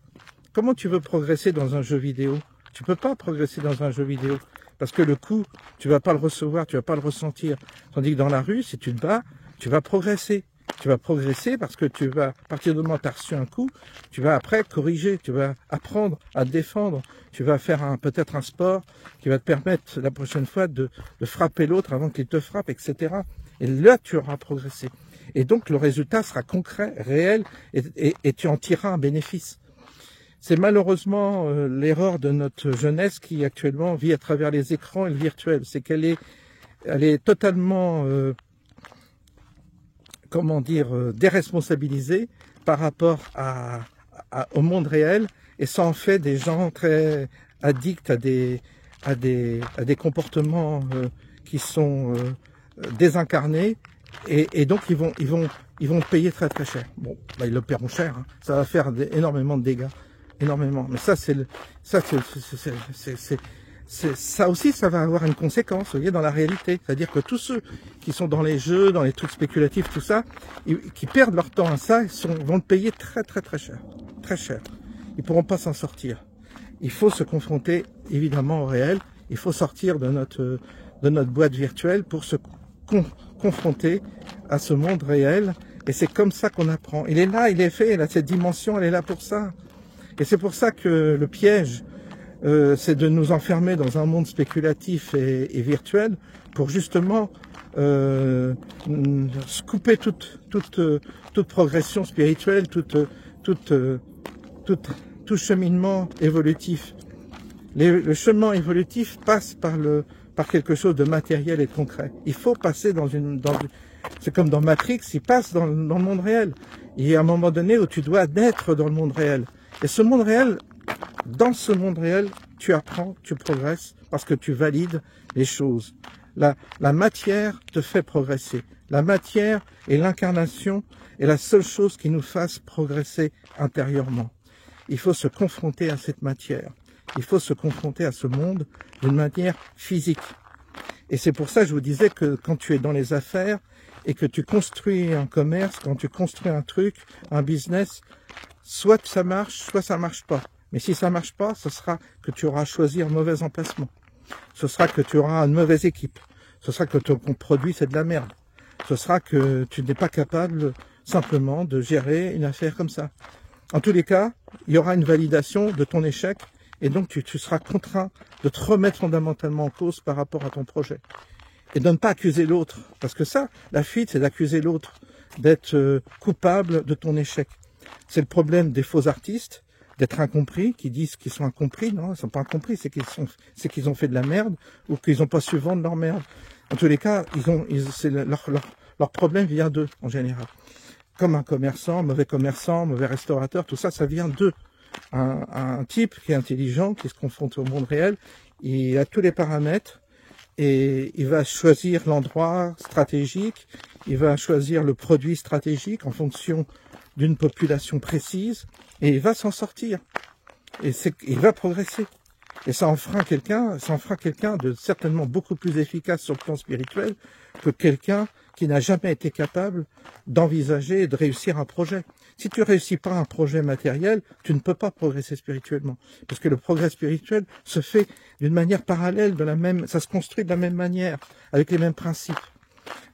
Comment tu veux progresser dans un jeu vidéo? Tu peux pas progresser dans un jeu vidéo parce que le coup, tu vas pas le recevoir, tu vas pas le ressentir. Tandis que dans la rue, si tu te bats, tu vas progresser. Tu vas progresser parce que tu vas, à partir du moment où tu as reçu un coup, tu vas après corriger, tu vas apprendre à te défendre, tu vas faire peut-être un sport qui va te permettre la prochaine fois de frapper l'autre avant qu'il te frappe, etc. Et là, tu auras progressé. Et donc, le résultat sera concret, réel, et tu en tireras un bénéfice. C'est malheureusement l'erreur de notre jeunesse qui actuellement vit à travers les écrans et le virtuel. C'est qu'elle est totalement... déresponsabilisés par rapport au monde réel, et ça en fait des gens très addicts à des comportements qui sont désincarnés, et donc ils vont payer très très cher. Bon, ils le paieront cher, hein. Ça va faire énormément de dégâts, énormément. Mais ça aussi, ça va avoir une conséquence, vous voyez, dans la réalité. C'est-à-dire que tous ceux qui sont dans les jeux, dans les trucs spéculatifs, tout ça, qui perdent leur temps à ça, vont le payer très très très cher. Très cher. Ils pourront pas s'en sortir. Il faut se confronter, évidemment, au réel. Il faut sortir de notre boîte virtuelle pour se confronter à ce monde réel. Et c'est comme ça qu'on apprend. Il est là, il est fait. Là, cette dimension, elle est là pour ça. Et c'est pour ça que le piège, c'est de nous enfermer dans un monde spéculatif et virtuel pour justement couper toute progression spirituelle, tout cheminement évolutif. Le chemin évolutif passe par quelque chose de matériel et de concret. Il faut passer c'est comme dans Matrix, il passe dans le monde réel. Il y a un moment donné où tu dois naître dans le monde réel. Et ce monde réel, dans ce monde réel, tu apprends, tu progresses parce que tu valides les choses. La matière te fait progresser. La matière et l'incarnation est la seule chose qui nous fasse progresser intérieurement. Il faut se confronter à cette matière. Il faut se confronter à ce monde d'une manière physique. Et c'est pour ça que je vous disais que quand tu es dans les affaires et que tu construis un commerce, quand tu construis un truc, un business, soit ça marche, soit ça marche pas. Mais si ça marche pas, ce sera que tu auras choisi un mauvais emplacement. Ce sera que tu auras une mauvaise équipe. Ce sera que ton produit c'est de la merde. Ce sera que tu n'es pas capable simplement de gérer une affaire comme ça. En tous les cas, il y aura une validation de ton échec et donc tu seras contraint de te remettre fondamentalement en cause par rapport à ton projet. Et de ne pas accuser l'autre. Parce que ça, la fuite, c'est d'accuser l'autre, d'être coupable de ton échec. C'est le problème des faux artistes, d'être incompris, qui disent qu'ils sont incompris. Non, ils sont pas incompris, c'est qu'ils ont fait de la merde ou qu'ils n'ont pas su vendre leur merde. En tous les cas, leur problème vient d'eux, en général. Comme un commerçant, mauvais restaurateur, tout ça, ça vient d'eux. Un type qui est intelligent, qui se confronte au monde réel, il a tous les paramètres et il va choisir l'endroit stratégique, il va choisir le produit stratégique en fonction d'une population précise et il va s'en sortir. et il va progresser. Et ça en fera quelqu'un de certainement beaucoup plus efficace sur le plan spirituel que quelqu'un qui n'a jamais été capable d'envisager et de réussir un projet. Si tu réussis pas un projet matériel, tu ne peux pas progresser spirituellement. Parce que le progrès spirituel se fait d'une manière parallèle, ça se construit de la même manière, avec les mêmes principes.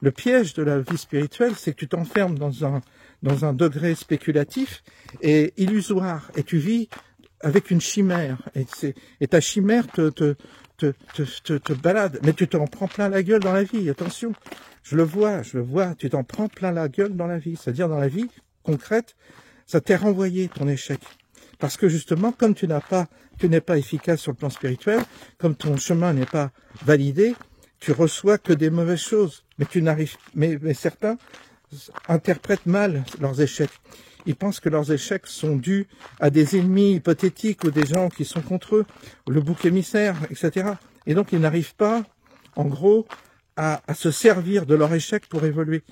Le piège de la vie spirituelle, c'est que tu t'enfermes dans un degré spéculatif et illusoire, et tu vis avec une chimère, et ta chimère te balade, mais tu t'en prends plein la gueule dans la vie, attention, je le vois, tu t'en prends plein la gueule dans la vie, c'est-à-dire dans la vie concrète, ça t'est renvoyé ton échec, parce que justement, comme tu n'es pas efficace sur le plan spirituel, comme ton chemin n'est pas validé, tu reçois que des mauvaises choses, mais certains interprètent mal leurs échecs. Ils pensent que leurs échecs sont dus à des ennemis hypothétiques ou des gens qui sont contre eux, le bouc émissaire, etc. Et donc ils n'arrivent pas, en gros, à se servir de leur échec pour évoluer.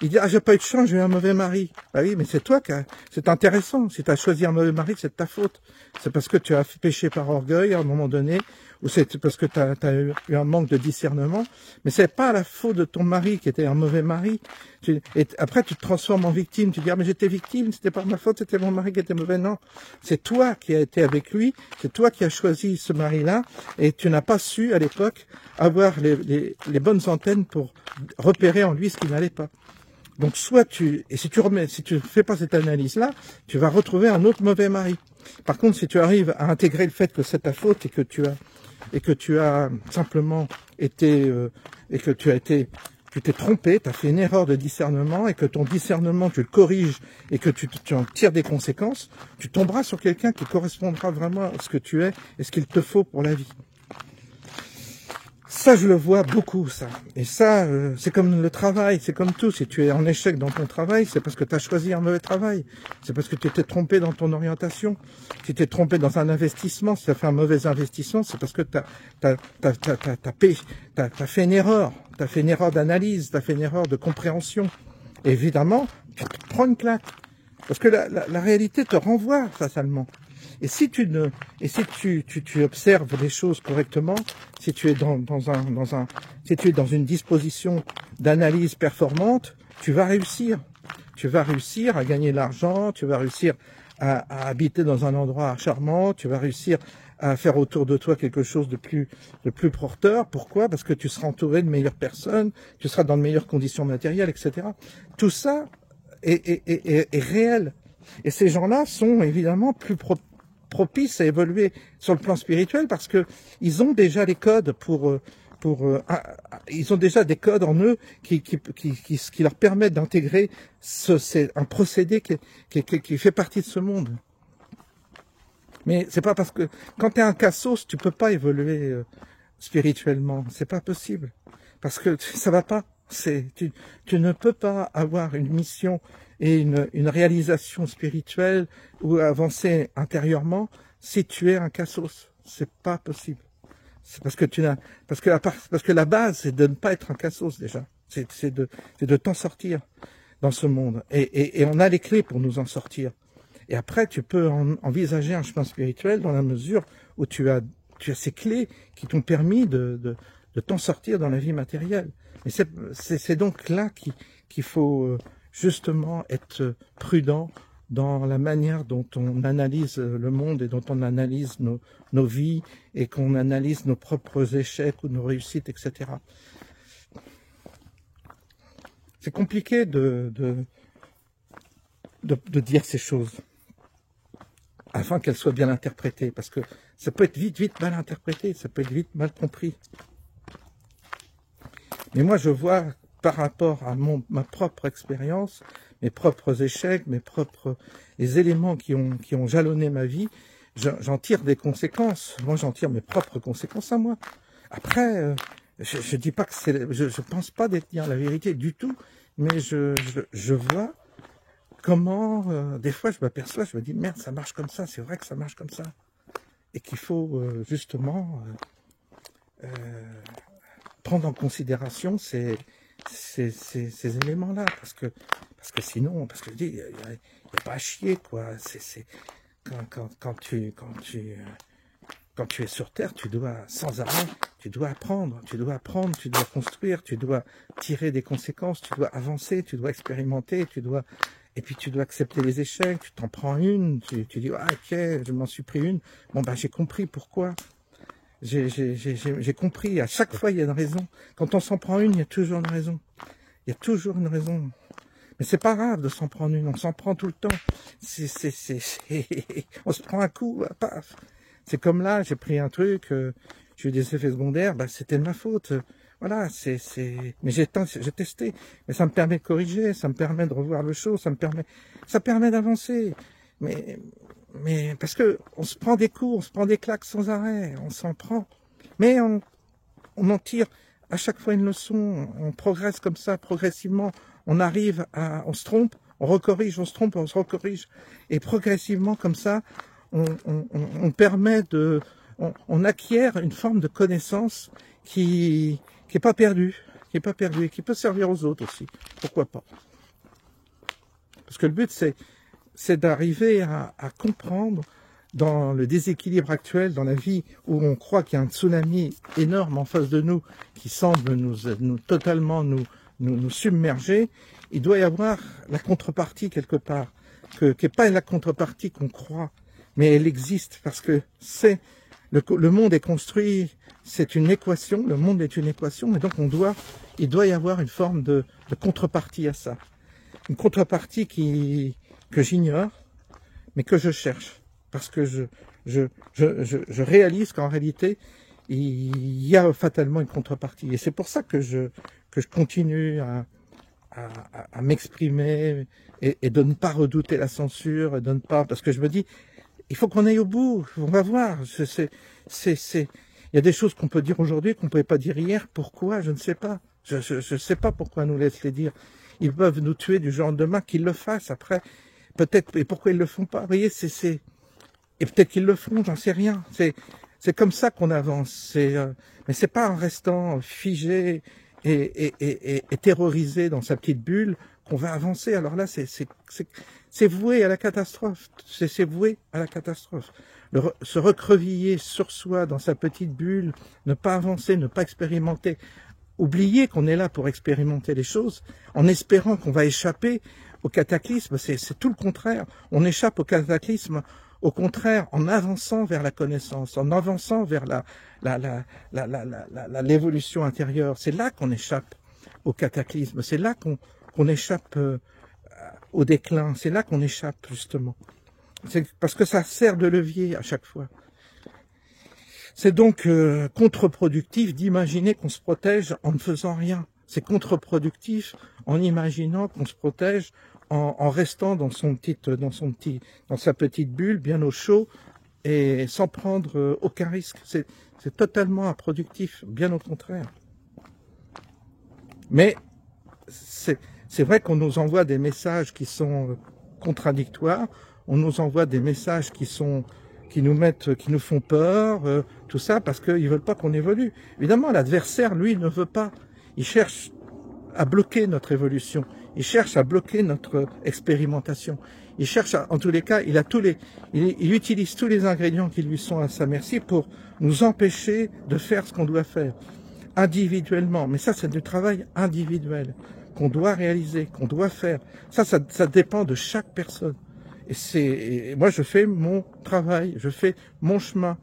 Ils disent « Ah, j'ai pas eu de chance, j'ai eu un mauvais mari. » Bah oui, mais c'est toi c'est intéressant. Si tu as choisi un mauvais mari, c'est de ta faute. C'est parce que tu as péché par orgueil à un moment donné, ou c'est parce que tu as eu un manque de discernement. Mais c'est pas la faute de ton mari qui était un mauvais mari. Et après, tu te transformes en victime. Tu dis « Ah, mais j'étais victime, c'était pas ma faute, c'était mon mari qui était mauvais. » Non, c'est toi qui as été avec lui, c'est toi qui as choisi ce mari-là, et tu n'as pas su, à l'époque, avoir les bonnes antennes pour repérer en lui ce qui n'allait pas. Donc si tu fais pas cette analyse-là, tu vas retrouver un autre mauvais mari. Par contre, si tu arrives à intégrer le fait que c'est ta faute et que tu as simplement été tu t'es trompé, tu as fait une erreur de discernement et que ton discernement tu le corriges et que tu en tires des conséquences, tu tomberas sur quelqu'un qui correspondra vraiment à ce que tu es et ce qu'il te faut pour la vie. Ça, je le vois beaucoup, ça. Et ça, c'est comme le travail, c'est comme tout. Si tu es en échec dans ton travail, c'est parce que tu as choisi un mauvais travail. C'est parce que tu t'es trompé dans ton orientation. Si tu t'es trompé dans un investissement, si tu as fait un mauvais investissement, c'est parce que tu as fait une erreur. Tu as fait une erreur d'analyse, tu as fait une erreur de compréhension. Et évidemment, tu te prends une claque. Parce que la réalité te renvoie fatalement. Et si tu observes les choses correctement, si tu es si tu es dans une disposition d'analyse performante, tu vas réussir. Tu vas réussir à gagner de l'argent, tu vas réussir à habiter dans un endroit charmant, tu vas réussir à faire autour de toi quelque chose de plus porteur. Pourquoi? Parce que tu seras entouré de meilleures personnes, tu seras dans de meilleures conditions matérielles, etc. Tout ça est réel. Et ces gens-là sont évidemment plus propices à évoluer sur le plan spirituel parce que ils ont déjà les codes ils ont déjà des codes en eux qui leur permettent d'intégrer c'est un procédé qui fait partie de ce monde. Mais c'est pas parce que quand tu es un cassos, tu peux pas évoluer spirituellement, c'est pas possible parce que ça va pas. Tu ne peux pas avoir une mission et une réalisation spirituelle ou avancer intérieurement si tu es un cassos. C'est pas possible. C'est parce que la base, c'est de ne pas être un cassos déjà. C'est de t'en sortir dans ce monde. Et on a les clés pour nous en sortir. Et après, tu peux envisager un chemin spirituel dans la mesure où tu as ces clés qui t'ont permis de t'en sortir dans la vie matérielle. Et c'est donc là qu'il faut justement être prudent dans la manière dont on analyse le monde et dont on analyse nos vies et qu'on analyse nos propres échecs ou nos réussites, etc. C'est compliqué de dire ces choses afin qu'elles soient bien interprétées, parce que ça peut être vite mal interprété, ça peut être vite mal compris. Mais moi, je vois, par rapport à ma propre expérience, mes propres échecs, les éléments qui ont jalonné ma vie, j'en tire des conséquences. Moi, j'en tire mes propres conséquences à moi. Après, je dis pas que je pense pas détenir la vérité du tout, mais je vois comment, des fois, je m'aperçois, je me dis, merde, ça marche comme ça, c'est vrai que ça marche comme ça. Et qu'il faut, justement, prendre en considération ces éléments-là, parce que sinon, parce que je dis, il n'y a pas à chier, quoi. quand tu es sur Terre, tu dois sans arrêt, tu dois apprendre, tu dois construire, tu dois tirer des conséquences, tu dois avancer, tu dois expérimenter, et puis tu dois accepter les échecs, tu t'en prends une, tu dis ah, ok, je m'en suis pris une, bon ben j'ai compris pourquoi, j'ai compris, à chaque fois il y a une raison, quand on s'en prend une, il y a toujours une raison, il y a toujours une raison. Mais c'est pas grave de s'en prendre une, on s'en prend tout le temps. On se prend un coup, paf. C'est comme là, j'ai pris un truc, j'ai eu des effets secondaires, bah c'était de ma faute. Voilà, mais j'ai testé. Mais ça me permet de corriger, ça me permet de revoir le show, ça permet d'avancer. Mais parce que on se prend des coups, on se prend des claques sans arrêt, on s'en prend. Mais on en tire à chaque fois une leçon, on progresse comme ça, progressivement. On arrive on se trompe, on recorrige, on se trompe, on se recorrige. Et progressivement, comme ça, on permet on acquiert une forme de connaissance qui est pas perdue, et qui peut servir aux autres aussi. Pourquoi pas? Parce que le but, c'est d'arriver à comprendre dans le déséquilibre actuel, dans la vie où on croit qu'il y a un tsunami énorme en face de nous, qui semble totalement nous submerger, il doit y avoir la contrepartie quelque part, qui n'est pas la contrepartie qu'on croit, mais elle existe parce que le monde est construit, c'est une équation, le monde est une équation, et donc il doit y avoir une forme de contrepartie à ça. Une contrepartie que j'ignore, mais que je cherche, parce que je réalise qu'en réalité, il y a fatalement une contrepartie. Et c'est pour ça que je continue à m'exprimer et de ne pas redouter la censure, et de ne pas, parce que je me dis, il faut qu'on aille au bout, on va voir. Il y a des choses qu'on peut dire aujourd'hui qu'on ne pouvait pas dire hier. Pourquoi? Je ne sais pas. Je ne sais pas pourquoi on nous laisse les dire. Ils peuvent nous tuer du jour au lendemain, qu'ils le fassent après. Peut-être, et pourquoi ils le font pas? Vous voyez, et peut-être qu'ils le feront, j'en sais rien. C'est comme ça qu'on avance. Mais c'est pas en restant figé et terrorisé dans sa petite bulle qu'on va avancer. Alors là, c'est voué à la catastrophe. C'est voué à la catastrophe. Se recreviller sur soi dans sa petite bulle, ne pas avancer, ne pas expérimenter, oublier qu'on est là pour expérimenter les choses, en espérant qu'on va échapper au cataclysme, c'est tout le contraire. On échappe au cataclysme, au contraire, en avançant vers la connaissance, en avançant vers l'évolution intérieure. C'est là qu'on échappe au cataclysme, c'est là qu'on échappe au déclin, c'est là qu'on échappe justement. C'est parce que ça sert de levier à chaque fois. C'est donc contre-productif d'imaginer qu'on se protège en ne faisant rien. C'est contre-productif en imaginant qu'on se protège en restant dans sa petite bulle, bien au chaud, et sans prendre aucun risque. C'est totalement improductif, bien au contraire. Mais c'est vrai qu'on nous envoie des messages qui sont contradictoires, on nous envoie des messages qui nous font peur, tout ça, parce qu'ils veulent pas qu'on évolue. Évidemment, l'adversaire, lui, ne veut pas. Il cherche à bloquer notre évolution. Il cherche à bloquer notre expérimentation. Il cherche, en tous les cas, il utilise tous les ingrédients qui lui sont à sa merci pour nous empêcher de faire ce qu'on doit faire individuellement. Mais ça, c'est du travail individuel qu'on doit réaliser, qu'on doit faire. Ça dépend de chaque personne. Et moi, je fais mon travail, je fais mon chemin.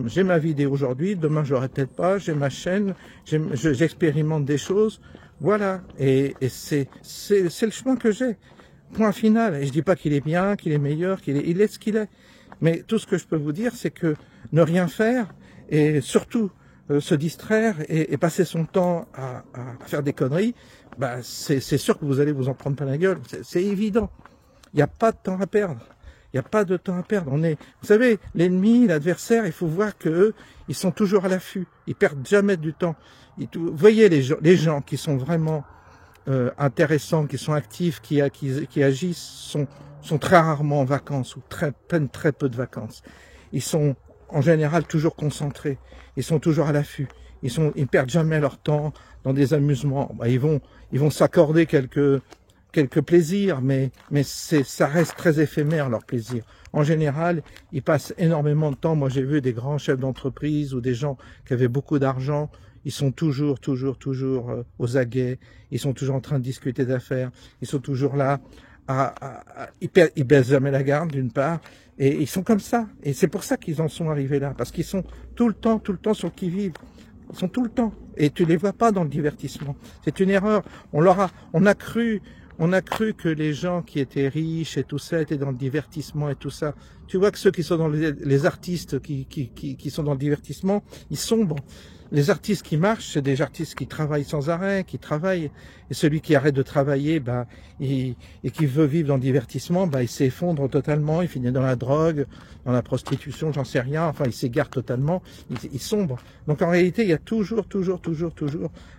J'ai ma vidéo aujourd'hui, demain j'aurai peut-être pas, j'ai ma chaîne, j'expérimente des choses, voilà. Et c'est le chemin que j'ai. Point final. Et je dis pas qu'il est bien, qu'il est meilleur, il est ce qu'il est. Mais tout ce que je peux vous dire, c'est que ne rien faire et surtout se distraire et passer son temps à faire des conneries, bah c'est sûr que vous allez vous en prendre plein la gueule. C'est évident. Il n'y a pas de temps à perdre. Il n'y a pas de temps à perdre. Vous savez, l'ennemi, l'adversaire, il faut voir qu'eux, ils sont toujours à l'affût. Ils perdent jamais du temps. Vous voyez les gens qui sont vraiment intéressants, qui sont actifs, qui agissent, sont très rarement en vacances ou prennent très peu de vacances. Ils sont en général toujours concentrés. Ils sont toujours à l'affût. Ils perdent jamais leur temps dans des amusements. Bah, ils vont s'accorder quelques quelques plaisirs, mais ça reste très éphémère, leur plaisir. En général, ils passent énormément de temps. Moi, j'ai vu des grands chefs d'entreprise ou des gens qui avaient beaucoup d'argent. Ils sont toujours aux aguets. Ils sont toujours en train de discuter d'affaires. Ils sont toujours là. Ils baissent jamais la garde, d'une part. Et ils sont comme ça. Et c'est pour ça qu'ils en sont arrivés là. Parce qu'ils sont tout le temps sur le qui-vive. Ils sont tout le temps. Et tu les vois pas dans le divertissement. C'est une erreur. On a cru que les gens qui étaient riches et tout ça étaient dans le divertissement et tout ça. Tu vois que ceux qui sont dans les artistes qui sont dans le divertissement, ils sombrent. Les artistes qui marchent, c'est des artistes qui travaillent sans arrêt, qui travaillent. Et celui qui arrête de travailler, et qui veut vivre dans le divertissement, il s'effondre totalement, il finit dans la drogue, dans la prostitution, j'en sais rien. Enfin, il s'égare totalement, il sombre. Donc en réalité, il y a toujours,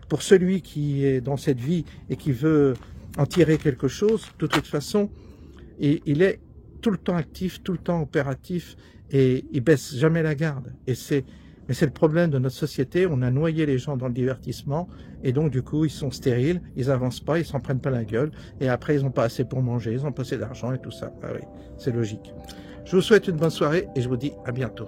pour celui qui est dans cette vie et qui veut en tirer quelque chose, de toute façon, il est tout le temps actif, tout le temps opératif, et il baisse jamais la garde. Mais c'est le problème de notre société, on a noyé les gens dans le divertissement, et donc du coup ils sont stériles, ils avancent pas, ils s'en prennent pas la gueule, et après ils ont pas assez pour manger, ils ont pas assez d'argent et tout ça. Ah oui, c'est logique. Je vous souhaite une bonne soirée, et je vous dis à bientôt.